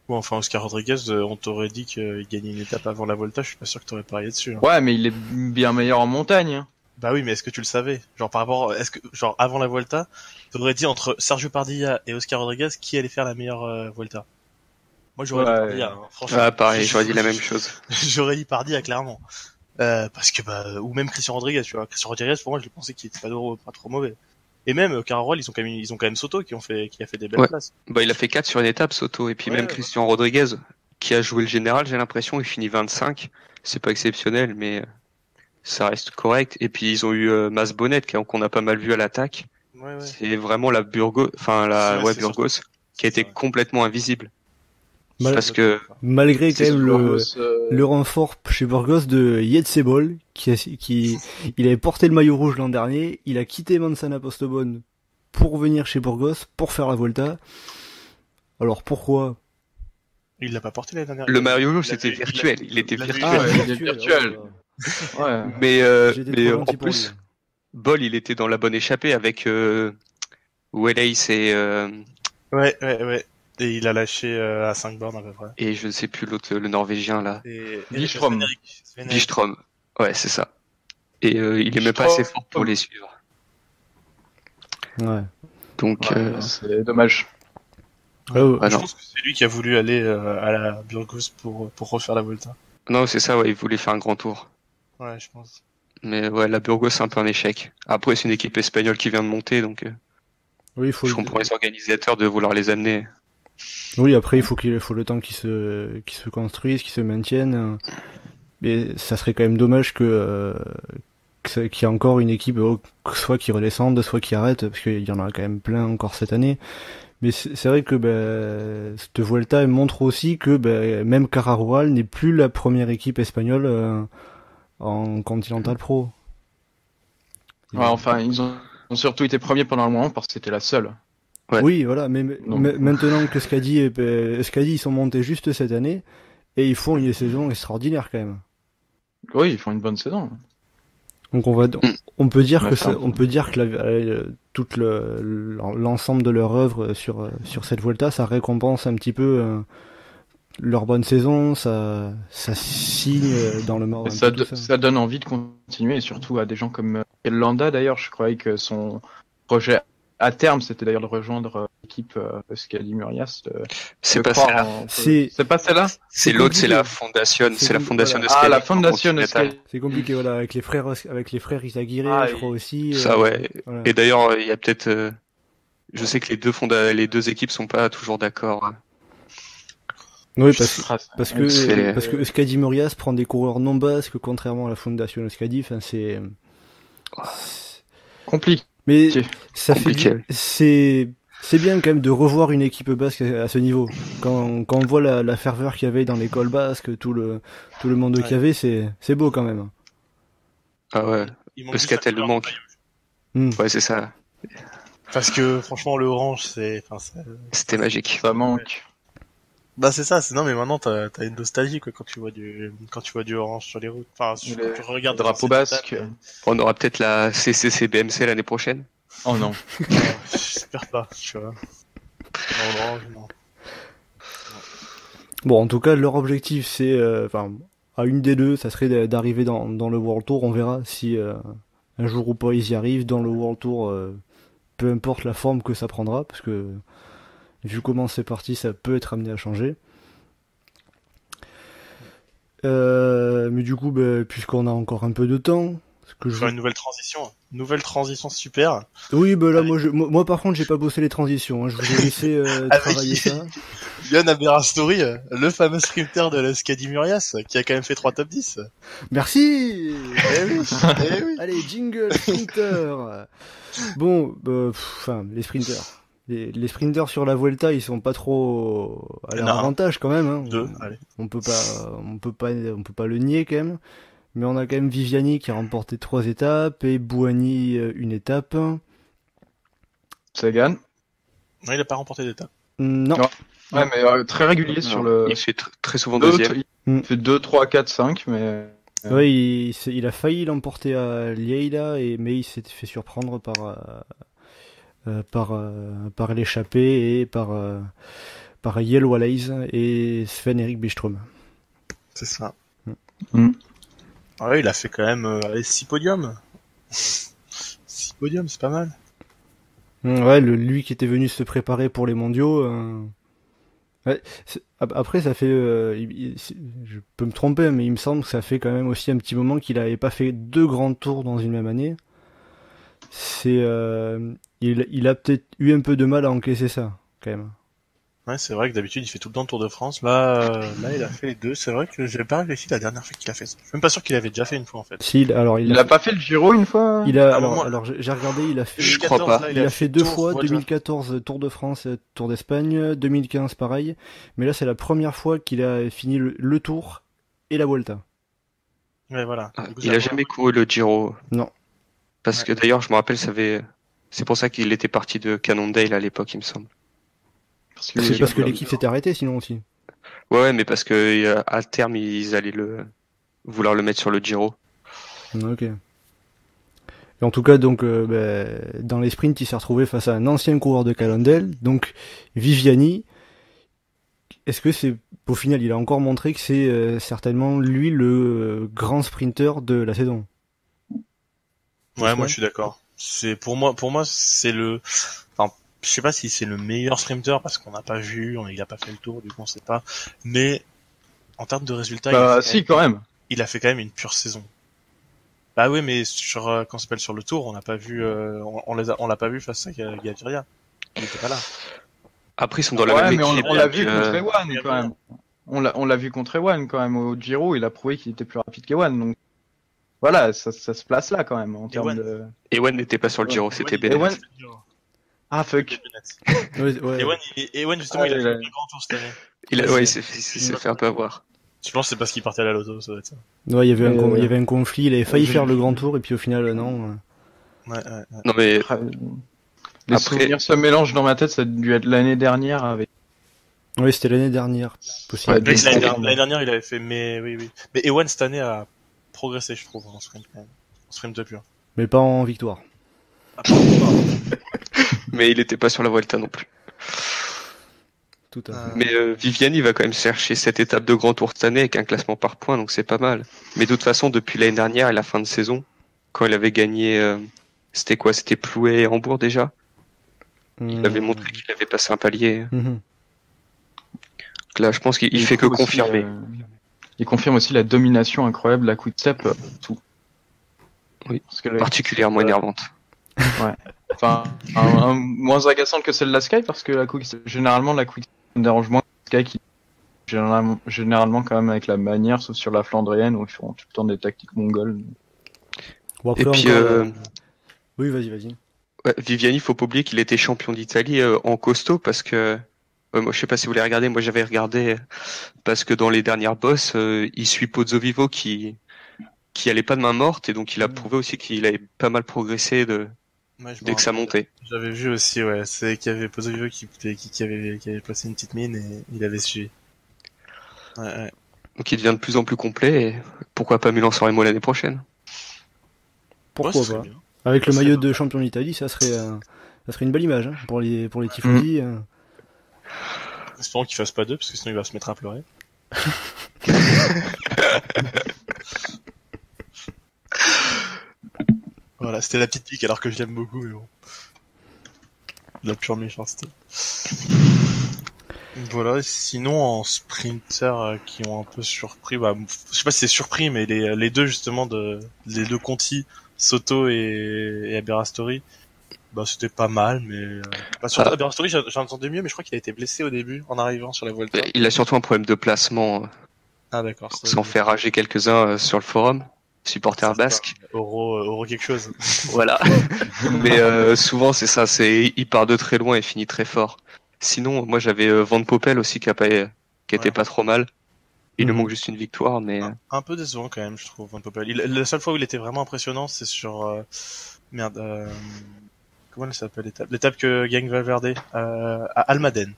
Bon, enfin, Oscar Rodriguez, on t'aurait dit qu'il gagnait une étape avant la Volta, je suis pas sûr que t'aurais parié dessus. Hein. Ouais, mais il est bien meilleur en montagne. Hein. Bah oui, mais est-ce que tu le savais? Genre par rapport, genre avant la Volta, t'aurais dit entre Sergio Pardilla et Oscar Rodriguez qui allait faire la meilleure Volta? Moi j'aurais dit Pardilla, hein, franchement. Ah pareil, j'aurais dit la même chose. J'aurais dit Pardilla clairement. Parce que ou même Christian Rodriguez, tu vois. Christian Rodriguez, pour moi, je pensais qu'il était pas trop mauvais. Et même Cara ils ont quand même Soto qui a fait des belles places. Bah il a fait 4 sur une étape Soto et puis même Christian Rodriguez qui a joué le général, j'ai l'impression, il finit 25. C'est pas exceptionnel mais ça reste correct et puis ils ont eu Mas Bonnet qu'on a pas mal vu à l'attaque. Ouais. C'est vraiment la Burgos Burgos qui a été complètement invisible. Parce que malgré quand même le renfort chez Burgos de Yetzebol qui il avait porté le maillot rouge l'an dernier, il a quitté Manzana Postobon pour venir chez Burgos pour faire la Volta. Alors pourquoi? Il l'a pas porté l'année dernière. Le maillot rouge c'était virtuel, il était virtuel. Ah, il était virtuel. Ouais. Mais en plus Bol il était dans la bonne échappée avec Welace et Ouais. Et il a lâché à 5 bornes à peu près. Et je ne sais plus l'autre, le Norvégien là. Bistrom. Bistrom. Ouais, c'est ça. Et il est même pas assez fort pour les suivre. Ouais. Donc c'est dommage. Je pense que c'est lui qui a voulu aller à la Burgos pour refaire la Volta. Non, c'est ça, ouais, il voulait faire un grand tour. Ouais, je pense. Mais ouais, la Burgos c'est un peu un échec. Après, c'est une équipe espagnole qui vient de monter, donc oui, je comprends les organisateurs de vouloir les amener. Oui, après il faut le temps qu'il se construise, qu'il se maintienne. Mais ça serait quand même dommage qu'il y ait encore une équipe soit qui redescende, soit qui arrête, parce qu'il y en a quand même plein encore cette année. Mais c'est vrai que cette Vuelta montre aussi que même Cara Rural n'est plus la première équipe espagnole en Continental Pro. Ouais, enfin, ils ont surtout été premiers pendant un moment parce que c'était la seule. Ouais. Oui, voilà, mais maintenant que Skadi ils sont montés juste cette année, et ils font une saison extraordinaire quand même. Oui, ils font une bonne saison. Donc on peut dire que tout l'ensemble de leur œuvre sur cette Vuelta, ça récompense un petit peu leur bonne saison, ça signe dans le mort. Ça donne envie de continuer, et surtout à des gens comme Landa. D'ailleurs, je croyais que son projet à terme, c'était d'ailleurs de rejoindre l'équipe Skadi Murias. C'est pas celle-là. C'est pas celle-là. C'est l'autre, c'est la fondation. C'est la fondation de Skadi. Ah, la fondation de Skadi. C'est compliqué, voilà, avec les frères Izaguirre, je crois aussi. Ça, ouais. Voilà. Et d'ailleurs, il y a peut-être. Je sais que les deux équipes sont pas toujours d'accord. Oui, parce que Skadi Murias prend des coureurs non basques, contrairement à la fondation de Skadi. Enfin, c'est compliqué. Mais ça c'est bien quand même de revoir une équipe basque à ce niveau. Quand on voit la ferveur qu'il y avait dans l'école basque, tout le monde qu'il y avait, c'est beau quand même. Ah ouais. Euskaltel le manque. Ouais, c'est ça. Parce que franchement, le orange, c'était magique. Ça manque. Bah c'est ça, non mais maintenant t'as une nostalgie quoi quand tu vois du orange sur les routes. Enfin, quand tu regardes le drapeau basque. On aura peut-être la CCC BMC l'année prochaine. Oh non. J'espère pas, tu vois. Orange, non. Bon, en tout cas, leur objectif c'est à une des deux, ça serait d'arriver dans le World Tour. On verra si un jour ou pas ils y arrivent dans le World Tour, peu importe la forme que ça prendra, parce que vu comment c'est parti, ça peut être amené à changer. Mais du coup, puisqu'on a encore un peu de temps, faire une nouvelle transition super. Oui, là, moi par contre, j'ai pas bossé les transitions. Je vous ai laissé travailler ça. Yann Aberastori, le fameux sprinter de la Skadi Murias, qui a quand même fait 3 top 10. Merci. Eh oui. Allez, jingle sprinter. Bon, les sprinters. Les sprinters sur la Vuelta, ils sont pas trop à leur avantage quand même. Hein. Allez. On peut pas le nier quand même. Mais on a quand même Viviani qui a remporté 3 étapes et Bouhanni une étape. Sagan. Non, il a pas remporté d'étape. Non. Ouais, mais très régulier sur le. Il fait très souvent deuxième. Il fait 2, 3, 4, 5, mais. Ouais, il a failli l'emporter à Lleida mais il s'est fait surprendre par l'échappée et par Yellow Alays et Sven-Erik Byström. C'est ça. Ouais, il a fait quand même 6 podiums. 6 podiums, c'est pas mal. Ouais, lui qui était venu se préparer pour les mondiaux. Ouais, après, ça fait. Je peux me tromper, mais il me semble que ça fait quand même aussi un petit moment qu'il avait pas fait 2 grands tours dans une même année. Il a peut-être eu un peu de mal à encaisser ça, quand même. Ouais, c'est vrai que d'habitude il fait tout le temps le Tour de France. Là, il a fait les 2. C'est vrai que j'ai pas réfléchi la dernière fois qu'il a fait ça. Je suis même pas sûr qu'il avait déjà fait une fois en fait. Si, alors il a pas fait le Giro une fois. Alors j'ai regardé, il a fait. Je crois pas. Il a fait 2 fois, 2014 Tour de France, Tour d'Espagne, 2015 pareil. Mais là c'est la première fois qu'il a fini le Tour et la Vuelta. Ouais, voilà. Il a jamais couru le Giro. Non. Parce que d'ailleurs, je me rappelle, c'est pour ça qu'il était parti de Cannondale à l'époque, il me semble. C'est parce que l'équipe s'était arrêtée sinon aussi. Ouais, mais parce que à terme ils allaient vouloir le mettre sur le Giro. Ok. Et en tout cas donc dans les sprints il s'est retrouvé face à un ancien coureur de Cannondale, donc Viviani. Est-ce que c'est au final il a encore montré que c'est certainement lui le grand sprinter de la saison? Ouais, moi je suis d'accord. Pour moi c'est le. Enfin, je sais pas si c'est le meilleur sprinter parce qu'on n'a pas vu, il a pas fait le tour, du coup on sait pas. Mais en termes de résultats, quand même. Il a fait quand même une pure saison. Bah oui, mais sur sur le tour, on n'a pas vu, on l'a pas vu face à Gaviria. Il était pas là. Après, ils sont dans la même mais équipe. on l'a vu contre il y Ewan a quand même. On l'a vu contre Ewan quand même au Giro, il a prouvé qu'il était plus rapide qu'Ewan. Donc voilà, ça se place là quand même en termes de. Ewan n'était pas sur le Giro, c'était Bennett. Ewan- Ah fuck. Ewan, justement, il a fait un grand tour cette année. Il s'est fait un peu avoir. Je pense que c'est parce qu'il partait à la loto, ça doit être ça. Ouais, il y avait un conflit, il avait failli faire le grand tour et puis au final non. Ouais. Non mais Les Après- souvenirs se mélangent dans ma tête, ça a dû être l'année dernière avec. Oui, c'était l'année dernière. Possible. Ouais, L'année dernière, il avait fait, mais oui. Mais Ewan, cette année, a progressé, je trouve, en sprint, quand même. En sprint pur. Mais pas en victoire. mais il était pas sur la Vuelta non plus. Tout à fait. Mais Viviani va quand même chercher cette étape de grand tour cette année avec un classement par points, donc c'est pas mal. Mais de toute façon, depuis l'année dernière et la fin de saison, quand il avait gagné, c'était quoi? C'était Plouay et Hambourg déjà. Il avait montré qu'il avait passé un palier. Mhm. Donc là, je pense qu'il fait que aussi, confirmer. il confirme aussi la domination incroyable de la Quick-Step tout. Oui, Parce que particulièrement énervante. Enfin, moins agaçante que celle de la Sky parce que généralement la Quick me dérange moins que la Sky qui généralement quand même avec la manière, sauf sur la Flandrienne où ils font tout le temps des tactiques mongoles. Bon, après, Et puis, Oui, vas-y. ouais, Viviani, faut pas oublier qu'il était champion d'Italie en costaud parce que moi, je sais pas si vous l'avez regardé, moi j'avais regardé parce que dans les dernières bosses, il suit Pozzovivo qui allait pas de main morte et donc il a prouvé aussi qu'il avait pas mal progressé dès que ça montait. J'avais vu aussi, ouais, c'est qu'il y avait Pozzovivo qui avait placé une petite mine et il avait suivi. Ouais. Donc il devient de plus en plus complet et pourquoi pas Milan-San Remo l'année prochaine? Pourquoi Ouais, ce pas serait bien. Avec le maillot de champion d'Italie, ça serait une belle image pour les tifosi. Espérons qu'il fasse pas deux, parce que sinon il va se mettre à pleurer. Voilà, c'était la petite pique alors que je l'aime beaucoup, mais bon. De la pure méchanceté. Voilà, sinon en sprinter qui ont un peu surpris, je sais pas si c'est surpris, mais les deux justement les deux Conti, Soto et Aberastori, c'était pas mal, mais sur Aberastori j'entendais mieux, mais je crois qu'il a été blessé au début en arrivant sur la Vuelta. Il a surtout un problème de placement. Ah d'accord. Sans faire rager quelques-uns sur le forum, supporters basques. Euro quelque chose. Voilà. Mais souvent c'est ça, il part de très loin et finit très fort. Sinon, moi j'avais Van Poppel aussi qui était pas trop mal. Il lui manque juste une victoire, mais un peu décevant quand même, je trouve, Van Poppel. La seule fois où il était vraiment impressionnant, c'est sur comment elle s'appelle l'étape que gagne Valverde à Almaden,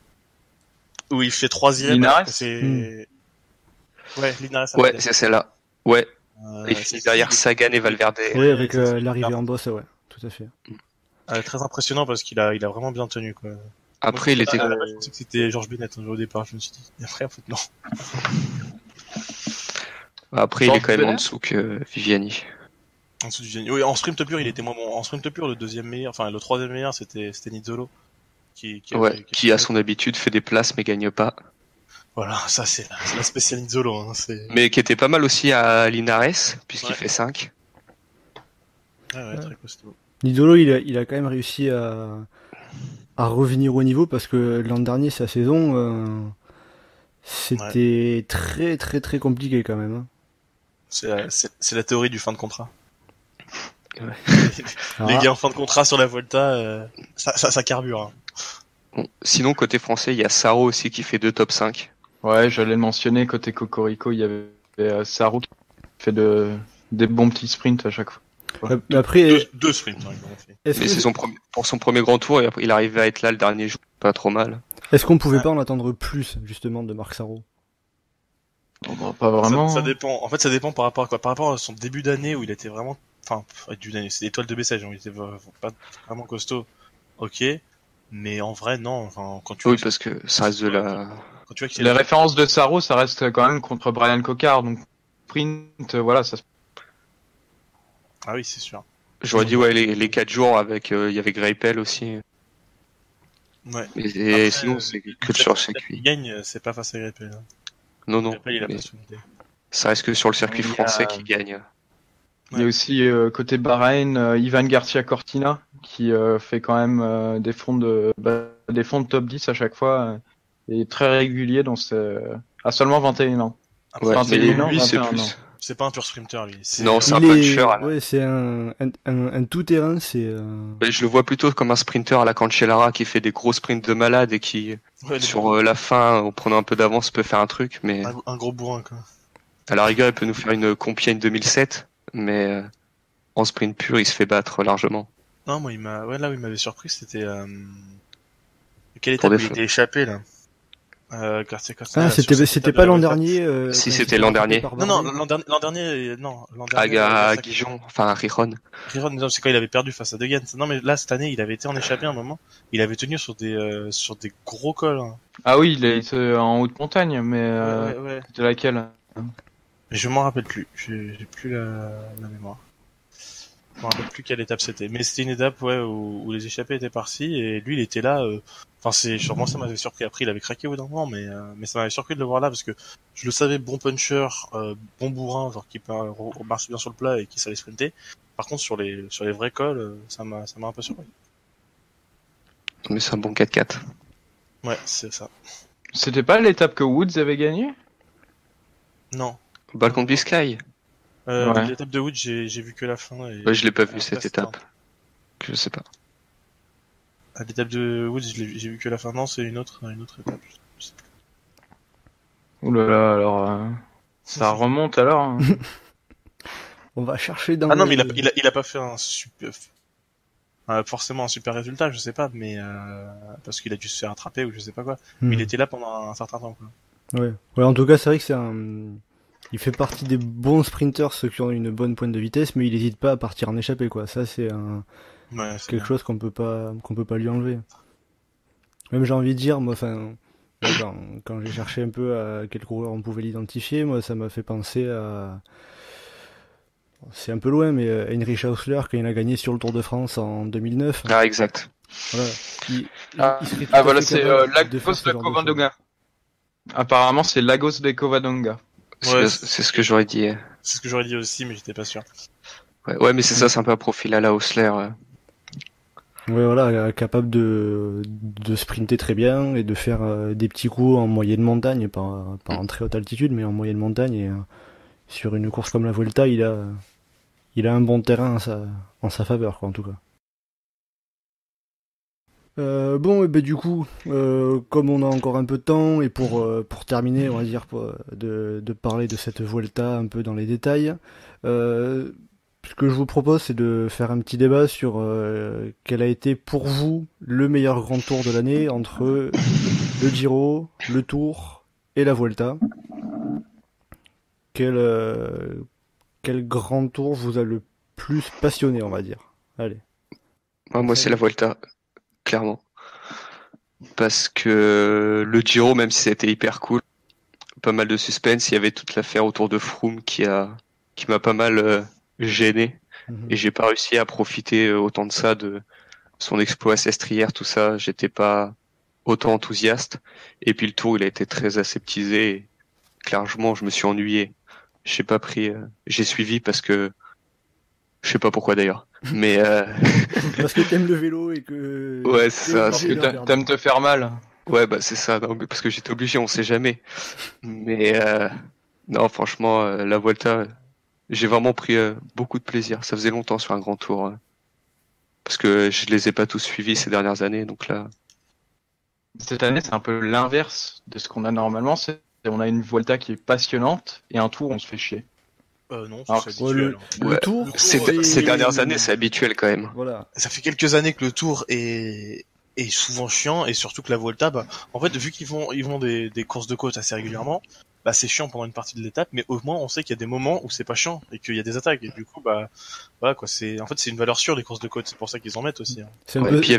où il fait 3e. Linares. Ouais, Linares. Ouais, c'est celle-là. Ouais. Il finit derrière Sagan et Valverde. Oui, avec l'arrivée en boss, ouais, tout à fait. Très impressionnant parce qu'il a vraiment bien tenu, quoi. Après, je pensais que c'était Georges Bennett au départ, je me suis dit. Et après, en fait, non. Après, il est quand même en dessous que Viviani. En dessous du Viviani. Oui, en sprint pur, il était moins bon. En sprint pur, le deuxième meilleur, enfin, le troisième meilleur, c'était Nizzolo. Qui à son habitude fait des places mais gagne pas. Voilà, ça c'est la spéciale Nizzolo, hein, mais qui était pas mal aussi à Linares, puisqu'il fait 5. Ouais, très costaud. Nizzolo, il a quand même réussi à revenir au niveau parce que l'an dernier, sa saison, c'était très très très compliqué quand même. C'est la théorie du fin de contrat. Ouais. Les gars en fin de contrat sur la Volta, ça carbure. Hein. Bon, sinon, côté français, il y a Saro aussi qui fait 2 top 5. Ouais, j'allais le mentionner, côté Cocorico, il y avait Saro qui fait des bons petits sprints à chaque fois. Mais après, deux sprints. Mais c'est pour son premier grand tour et après, il arrivait à être là le dernier jour, pas trop mal. Est-ce qu'on pouvait pas en attendre plus justement de Marc Saro? Pas vraiment. Ça dépend. En fait, ça dépend par rapport à quoi. Par rapport à son début d'année où il était vraiment, début d'année, c'est l'étoile de Bessèges, il était pas vraiment costaud. Ok, mais en vrai non. Enfin, quand tu parce que ça reste de la. Quand tu vois les références de Saro, ça reste quand même contre Brian Cocard, donc sprint, voilà, ça. Ah oui, c'est sûr. J'aurais dit les 4 jours avec il y avait Greipel aussi. Ouais. Et après, sinon c'est que sur le circuit. Il gagne, c'est pas face à Greipel. Hein. Non. Greipel, il a pas soulevé. Ça reste que sur le circuit français qui gagne. Il y a aussi côté Bahreïn, Ivan Garcia Cortina qui fait quand même des fonds de des fonds de top 10 à chaque fois et très régulier à seulement 21 ans. Ouais, 21 mais ans, lui, c'est 21 ans. plus. C'est pas un pur sprinter, lui. Non, c'est un Il puncher. Là. Ouais, c'est un tout-terrain, c'est... Je le vois plutôt comme un sprinter à la Cancellara qui fait des gros sprints de malade et qui, sur la fin, en prenant un peu d'avance, peut faire un truc, mais Un gros bourrin, quoi. à la rigueur, il peut nous faire une Compiègne 2007, mais en sprint pur, il se fait battre largement. Non, moi, là où il m'avait surpris, c'était, quelle Pour étape des il était échappé, là? Ah, c'était pas l'an dernier. Si, c'était l'an dernier. Non, l'an dernier, À Guijon, enfin à Rijon. Rijon, non, c'est quand il avait perdu face à De Gent. Non, mais là, cette année, il avait été en échappé un moment. Il avait tenu sur des gros cols. Hein. Ah oui, il est en haute montagne, mais Ouais. de laquelle? Mais je m'en rappelle plus. J'ai plus la mémoire. Je m'en rappelle plus quelle étape c'était. Mais c'était une étape, où les échappés étaient partis et lui, il était là. Enfin, sur moi, ça m'avait surpris. Après, il avait craqué au bout d'un moment, mais ça m'avait surpris de le voir là parce que je le savais, bon puncher, bon bourrin, genre qui marche bien sur le plat et qui savait sprinter. Par contre, sur les vrais cols, ça m'a un peu surpris. Mais c'est un bon 4x4. Ouais, c'est ça. C'était pas l'étape que Woods avait gagné? Non. Balcon de Biscay. Ouais. L'étape de Wood, j'ai vu que la fin. Et... Ouais, je l'ai pas vu cette étape. Je sais pas. À l'étape de Woods, j'ai vu que la fin. Non, c'est une autre étape. Je sais plus. Ouh là là, alors ça remonte alors. Hein. On va chercher dans. Ah non, mais il a pas fait forcément un super résultat, je sais pas, mais parce qu'il a dû se faire attraper ou je sais pas quoi. Mais il était là pendant un certain temps, quoi. Ouais. En tout cas, c'est vrai que il fait partie des bons sprinters, ceux qui ont une bonne pointe de vitesse, mais il hésite pas à partir en échappée, quoi. Ça, c'est quelque chose qu'on peut pas lui enlever. Même j'ai envie de dire, moi, enfin, quand j'ai cherché un peu à quel coureur on pouvait l'identifier, moi, ça m'a fait penser à... C'est un peu loin, mais Heinrich Hausler, quand il a gagné sur le Tour de France en 2009. Ah, exact. Voilà. Il serait tout voilà, à fait c'est capable de faire Lagos ce de genre de choses. Covadonga. Apparemment, c'est Lagos de Covadonga. Ouais, C'est ce que j'aurais dit. C'est ce que j'aurais dit aussi, mais j'étais pas sûr. Ouais, mais c'est ça, c'est un peu un profil à la Hausler. Ouais, voilà, capable de sprinter très bien et de faire des petits coups en moyenne montagne, pas en très haute altitude, mais en moyenne montagne. Et sur une course comme la Vuelta, il a un bon terrain en sa faveur, quoi, en tout cas. Bon, et ben du coup, comme on a encore un peu de temps et pour terminer, on va dire, de parler de cette Vuelta un peu dans les détails, ce que je vous propose, c'est de faire un petit débat sur quel a été pour vous le meilleur grand tour de l'année entre le Giro, le Tour et la Vuelta. Quel grand tour vous a le plus passionné, on va dire. Allez. Moi, c'est la Volta, clairement. Parce que le Giro, même si ça a été hyper cool, pas mal de suspense, il y avait toute l'affaire autour de Froome qui m'a pas mal gêné. Et j'ai pas réussi à profiter autant de ça, de son exploit sestrière, tout ça. J'étais pas autant enthousiaste. Et puis le Tour, il a été très aseptisé. Et clairement, je me suis ennuyé. J'ai pas pris, j'ai suivi parce que je sais pas pourquoi d'ailleurs. Mais parce que t'aimes le vélo et que ouais, c'est ça. Parce que t'aimes te faire mal. Ouais, bah c'est ça. Non, mais parce que j'étais obligé, on sait jamais. Mais non, franchement, la Vuelta, j'ai vraiment pris beaucoup de plaisir. Ça faisait longtemps sur un grand tour, parce que je les ai pas tous suivis ces dernières années, donc là. Cette année, c'est un peu l'inverse de ce qu'on a normalement. On a une Vuelta qui est passionnante et un Tour où on se fait chier. Non, alors, c'est habituel. Le Tour, ces dernières années, c'est habituel quand même. Voilà. Ça fait quelques années que le Tour est souvent chiant, et surtout que la Vuelta, en fait, vu qu'ils vont des courses de côte assez régulièrement, c'est chiant pendant une partie de l'étape, mais au moins on sait qu'il y a des moments où c'est pas chiant et qu'il y a des attaques, et du coup, voilà quoi, c'est une valeur sûre les courses de côte, c'est pour ça qu'ils en mettent aussi. Hein. Et puis il y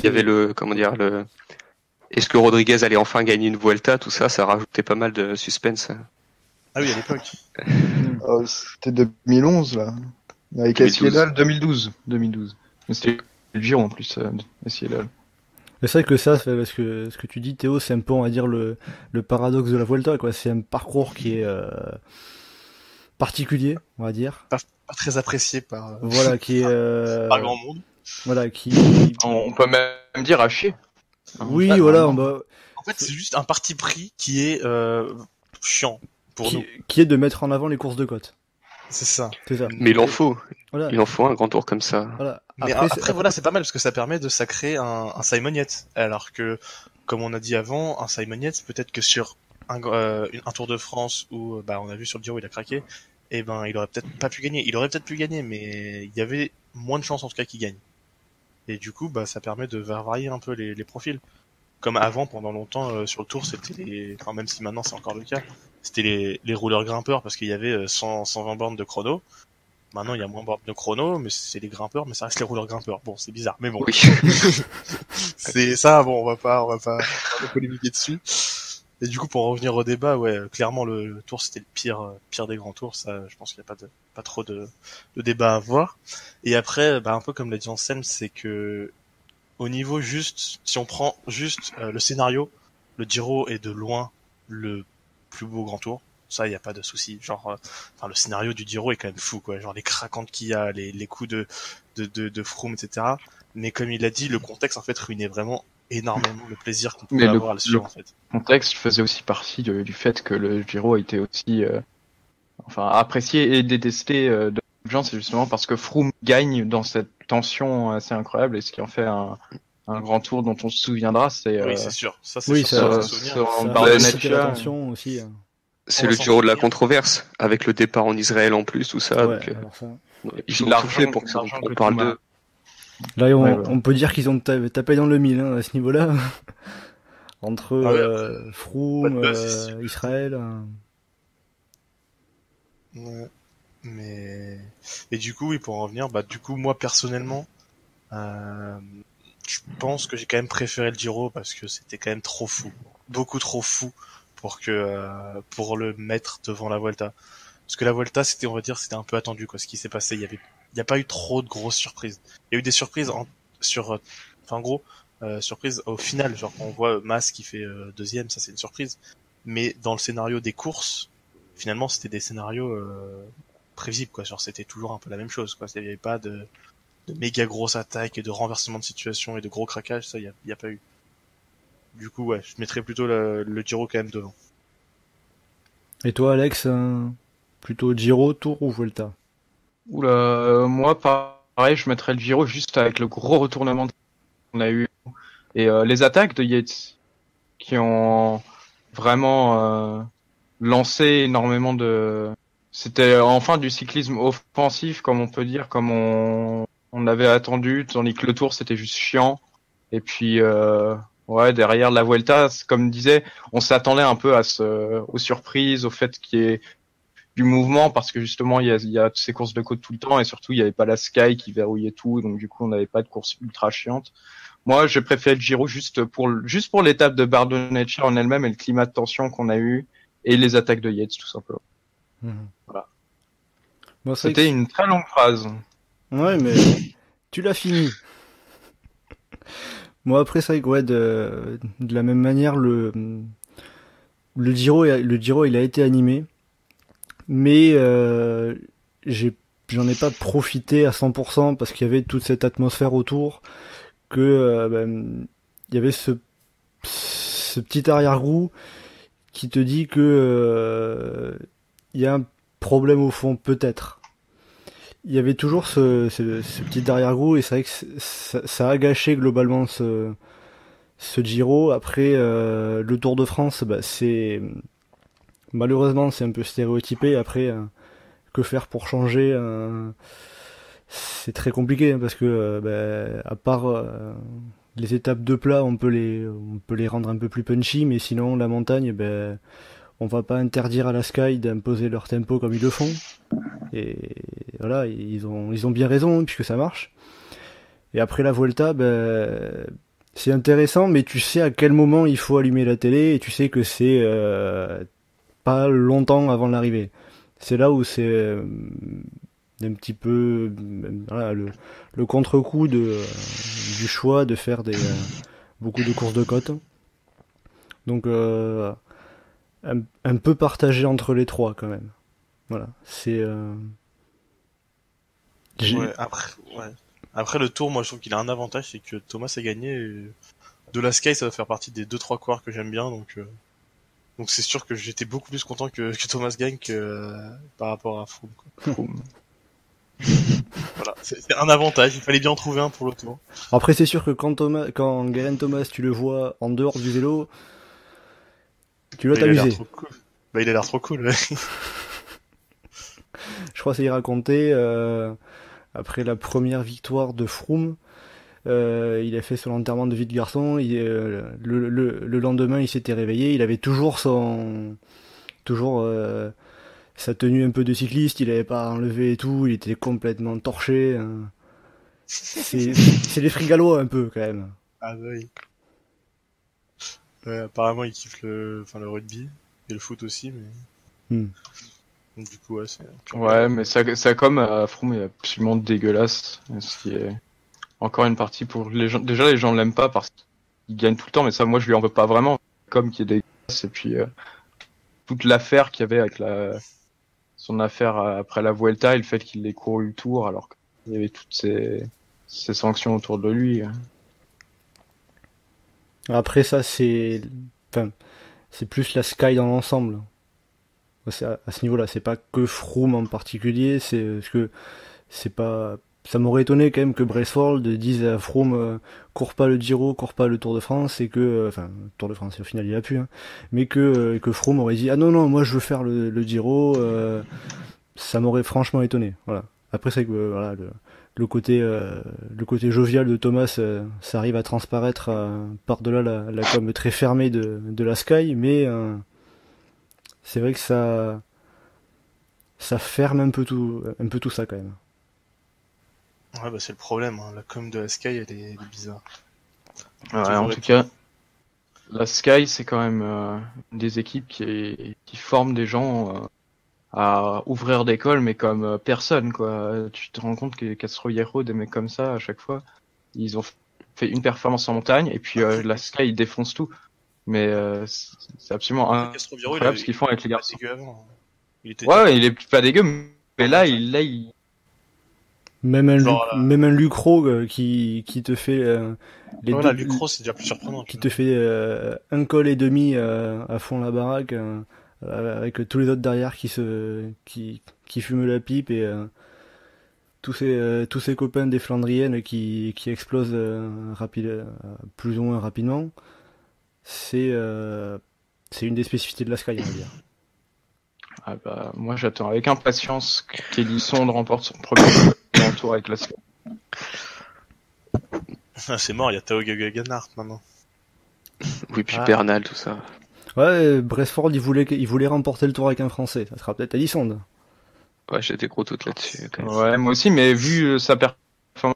avait le comment dire, est-ce que Rodriguez allait enfin gagner une Vuelta, tout ça, ça rajoutait pas mal de suspense. Ah oui, à l'époque. C'était 2011 là, avec Esquiedal. 2012. Mais c'était le Giro en plus, Esquiedal. C'est vrai que ça, ce que tu dis, Théo, c'est un peu, on va dire, le paradoxe de la Vuelta, quoi. C'est un parcours qui est particulier, on va dire. Pas très apprécié par. Voilà, qui est. Par grand monde. Voilà, qui. On peut même dire à chier. Oui, Ah, voilà. En fait, c'est juste un parti pris qui est chiant pour nous. Qui est de mettre en avant les courses de côte. C'est ça. C'est ça. Mais il en faut. Voilà. Il en faut un grand tour comme ça. Voilà. Mais après, voilà, c'est pas mal parce que ça permet de sacrer un Simon Yates. Alors que, comme on a dit avant, un Simon Yates, peut-être que sur un Tour de France où, on a vu sur le Giro, il a craqué, et il aurait peut-être pas pu gagner. Il aurait peut-être pu gagner, mais il y avait moins de chances en tout cas qu'il gagne. Et du coup, ça permet de varier un peu les profils. Comme avant, pendant longtemps, sur le Tour, c'était enfin, même si maintenant c'est encore le cas, c'était les rouleurs grimpeurs parce qu'il y avait 120 bornes de chrono. Maintenant, il y a moins de bornes de chrono, mais c'est les grimpeurs, mais ça reste les rouleurs grimpeurs. Bon, c'est bizarre, mais bon. Oui. C'est ça, bon, on va pas polémiquer dessus. Et du coup, pour revenir au débat, ouais, clairement, le Tour, c'était le pire des grands tours. Ça, je pense qu'il n'y a pas trop de débat à avoir. Et après, un peu comme l'a dit Anselme, c'est que, au niveau juste, si on prend juste le scénario, le Giro est de loin le plus beau grand tour. Ça, il y a pas de souci. Genre, le scénario du Giro est quand même fou, quoi. Genre les craquantes qu'il y a, les coups de Froome, etc. Mais comme il a dit, le contexte en fait ruinait vraiment énormément le plaisir qu'on pouvait avoir à le suivre, en fait. Le contexte faisait aussi partie du fait que le Giro a été aussi, apprécié et détesté de gens. C'est justement parce que Froome gagne dans cette tension assez incroyable et ce qui en fait un grand tour dont on se souviendra. C'est oui, c'est sûr. Ça, c'est oui, sûr. l'attention aussi. C'est le Giro de la controverse, avec le départ en Israël en plus, tout ça. Ouais, donc, alors ça... ils ont tout fait pour qu'on parle d'eux. Là, on peut dire qu'ils ont tapé dans le mille à ce niveau-là. Entre Froome, Israël. Ouais. Mais et du coup, oui, pour en revenir, du coup, moi personnellement, je pense que j'ai quand même préféré le Giro parce que c'était quand même trop fou, beaucoup trop fou pour le mettre devant la Vuelta. Parce que la Vuelta, on va dire, c'était un peu attendu, quoi, ce qui s'est passé. Il y a pas eu trop de grosses surprises. Il y a eu des surprises surprise au final, genre quand on voit Mas qui fait deuxième, ça c'est une surprise. Mais dans le scénario des courses, finalement, c'était des scénarios prévisibles, quoi. Genre c'était toujours un peu la même chose, quoi. Il y avait pas de méga grosses attaques et de renversement de situation et de gros craquages, ça il y a pas eu. Du coup, ouais, je mettrais plutôt le Giro quand même devant. Et toi, Alex, plutôt Giro, Tour ou Vuelta? Oula, moi pareil, je mettrais le Giro juste avec le gros retournement qu'on a eu et les attaques de Yates qui ont vraiment lancé énormément de. C'était enfin du cyclisme offensif, comme on peut dire, comme on avait attendu, tandis que le Tour c'était juste chiant. Et puis derrière la Vuelta, comme disait, on s'attendait un peu aux surprises, au fait qu'il y ait du mouvement, parce que justement il y a ces courses de côte tout le temps et surtout il n'y avait pas la Sky qui verrouillait tout, donc du coup on n'avait pas de course ultra chiante. Moi j'ai préféré le Giro juste pour l'étape de Bardonecchia en elle-même et le climat de tension qu'on a eu et les attaques de Yates tout simplement. Voilà. Bon, c'était une très longue phrase. Ouais, mais tu l'as fini. Moi, après, c'est vrai que de la même manière, le Giro, il a été animé, mais j'en ai pas profité à 100% parce qu'il y avait toute cette atmosphère autour, que il y avait ce petit arrière-goût qui te dit que il y a un problème au fond, peut-être. Il y avait toujours ce petit arrière-goût et c'est vrai que ça a gâché globalement ce Giro. Après le Tour de France, malheureusement c'est un peu stéréotypé. Après que faire pour changer, c'est très compliqué parce que à part les étapes de plat, on peut les rendre un peu plus punchy, mais sinon la montagne, on va pas interdire à la Sky d'imposer leur tempo comme ils le font. Et voilà, ils ont bien raison puisque ça marche. Et après la Vuelta, c'est intéressant, mais tu sais à quel moment il faut allumer la télé et tu sais que c'est pas longtemps avant l'arrivée. C'est là où c'est un petit peu voilà, le contre-coup du choix de faire beaucoup de courses de côte. Donc un peu partagé entre les trois quand même. Voilà, c'est Après le Tour, moi je trouve qu'il a un avantage, c'est que Thomas a gagné. Et de la Sky, ça va faire partie des 2-3 coureurs que j'aime bien, donc c'est sûr que j'étais beaucoup plus content que Thomas gagne que par rapport à Froome. Froome. Voilà, c'est un avantage. Il fallait bien en trouver un pour le Tour. Après, c'est sûr que quand Geraint Thomas, tu le vois en dehors du vélo, tu dois t'amuser. Cool. Il a l'air trop cool. Ouais. Je crois que ça y racontait après la première victoire de Froome. Il a fait son enterrement de vie de garçon. Le lendemain, il s'était réveillé. Il avait toujours sa tenue un peu de cycliste. Il avait pas enlevé et tout. Il était complètement torché. C'est l'esprit gallois un peu quand même. Ah oui. Apparemment, il kiffe le rugby et le foot aussi, mais. Donc, du coup, ouais, c'est. Ouais, mais ça comme Froome est absolument dégueulasse. Ce qui est encore une partie pour les gens. Déjà, les gens l'aiment pas parce qu'il gagne tout le temps, mais ça, moi, je lui en veux pas vraiment. Comme qui est dégueulasse, et puis toute l'affaire qu'il y avait avec son affaire après la Vuelta, et le fait qu'il ait couru le Tour, alors qu'il y avait toutes ces sanctions autour de lui. Après ça, c'est plus la Sky dans l'ensemble. À ce niveau-là, c'est pas que Froome en particulier, ça m'aurait étonné quand même que Braceforld dise à Froome cours pas le Giro, cours pas le Tour de France, et que Tour de France au final il a pu, hein, mais que Froome aurait dit ah non moi je veux faire le Giro, ça m'aurait franchement étonné. Voilà. Après c'est que voilà le côté jovial de Thomas, ça arrive à transparaître par-delà la com très fermée de la Sky, mais c'est vrai que ça ferme un peu tout ça quand même. Ouais, bah c'est le problème, hein. La com de la Sky, elle est bizarre. Ouais, en tout cas, la Sky, c'est quand même des équipes qui forment des gens à ouvrir d'école, mais comme personne, quoi. Tu te rends compte que Castro-Hierro, des mecs comme ça, à chaque fois, ils ont fait une performance en montagne, et puis la Sky, ils défoncent tout. Mais c'est absolument incroyable ce qu'ils font avec les garçons. Il est pas dégueu, mais là, il... Même un Lucro qui te fait Lucro, c'est déjà plus surprenant. Qui te fait un col et demi à fond la baraque, avec tous les autres derrière qui fument la pipe, et tous ces copains des Flandriennes qui explosent plus ou moins rapidement. C'est une des spécificités de la Sky, on va dire. Ah bah, moi j'attends avec impatience qu'Elisson remporte son premier tour avec la Sky. Ah, c'est mort, il y a Tao Geoghegan Hart maintenant. Oui, puis Bernal, tout ça. Ouais, Braceforld, il voulait remporter le tour avec un Français. Ça sera peut-être Alisson. Ouais, j'ai des gros doutes là-dessus. Quand même. Ouais, moi aussi, mais vu sa performance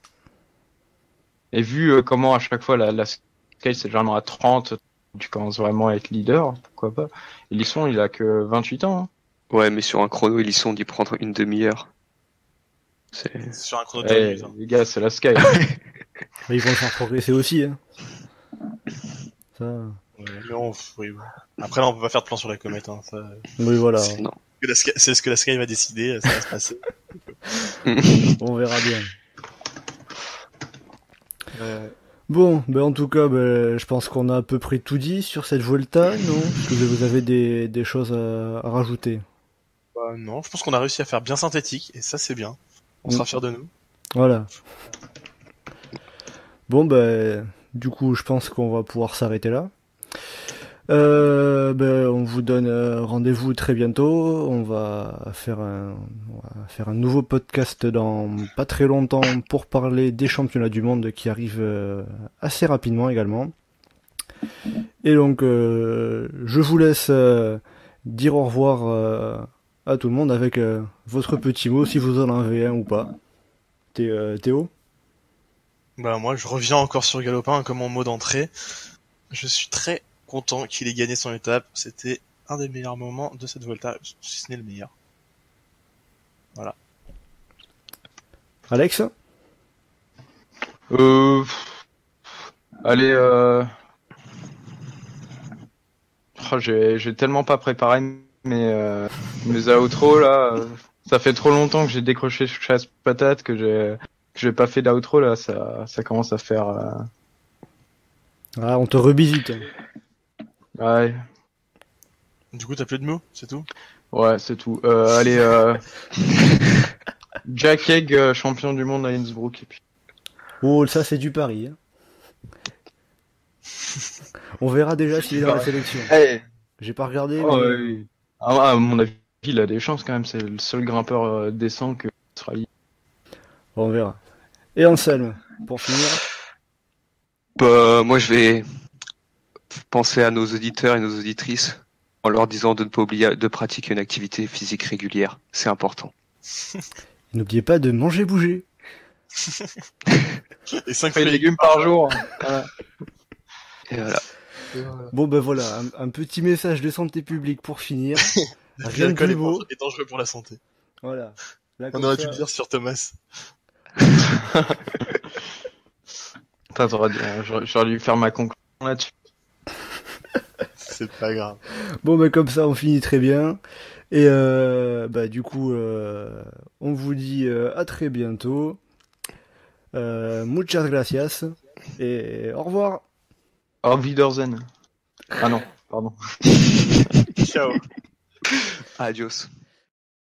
et vu comment à chaque fois la Sky c'est généralement à 30, tu commences vraiment à être leader, pourquoi pas. Elisson, il a que 28 ans. Hein. Ouais, mais sur un chrono, Elisson dit prendre une demi-heure. C'est sur un chrono de les gars, c'est la Sky. Ils vont le faire progresser aussi. Hein. Ça... Ouais, mais oui. Après là, on peut pas faire de plan sur la comète. Hein, ça... Oui, voilà. Non. C'est ce que la Sky va décider, ça va se passer. On verra bien. Bon, en tout cas, je pense qu'on a à peu près tout dit sur cette Vuelta, non? Est-ce que vous avez des choses à rajouter? Non, je pense qu'on a réussi à faire bien synthétique, et ça c'est bien. On sera fiers de nous. Voilà. Bon, du coup, je pense qu'on va pouvoir s'arrêter là. On vous donne rendez-vous très bientôt. On va faire un nouveau podcast dans pas très longtemps pour parler des championnats du monde qui arrivent assez rapidement également. Et donc je vous laisse dire au revoir à tout le monde avec votre petit mot, si vous en avez un ou pas. Théo? Moi je reviens encore sur Galopin comme mon mot d'entrée. Je suis très content qu'il ait gagné son étape. C'était un des meilleurs moments de cette Vuelta, si ce n'est le meilleur. Voilà. Alex? Allez, j'ai tellement pas préparé mes outros là. Ça fait trop longtemps que j'ai décroché chasse patate que j'ai pas fait d'outro là, ça commence à faire. Ah, on te revisite. Ouais, Du coup, t'as plus de mots, c'est tout? ouais, c'est tout. Allez, Jack Egg, champion du monde à Innsbruck. Et puis... Oh, ça c'est du pari. Hein. On verra déjà s'il est dans la sélection. Hey, J'ai pas regardé. Oh, mais... oui. À mon avis, il a des chances quand même. C'est le seul grimpeur décent que l'Australie. On verra. Et Anselme, pour finir. Bah, moi, je vais penser à nos auditeurs et nos auditrices en leur disant de ne pas oublier de pratiquer une activité physique régulière. C'est important. N'oubliez pas de manger, bouger. Et 5 Fait légumes par jour. Et voilà. Bon ben voilà, un petit message de santé publique pour finir. Rien de L'alcool plus beau. est dangereux pour la santé. Voilà. Là, On comme aurait ça- dû le dire sur Thomas. Putain, j'aurais dû faire ma conclusion là-dessus. C'est pas grave. Bon ben comme ça on finit très bien. Et bah du coup on vous dit à très bientôt. Muchas gracias. Et au revoir. Au Wiedersehen. Ah non, pardon. Ciao. Adios.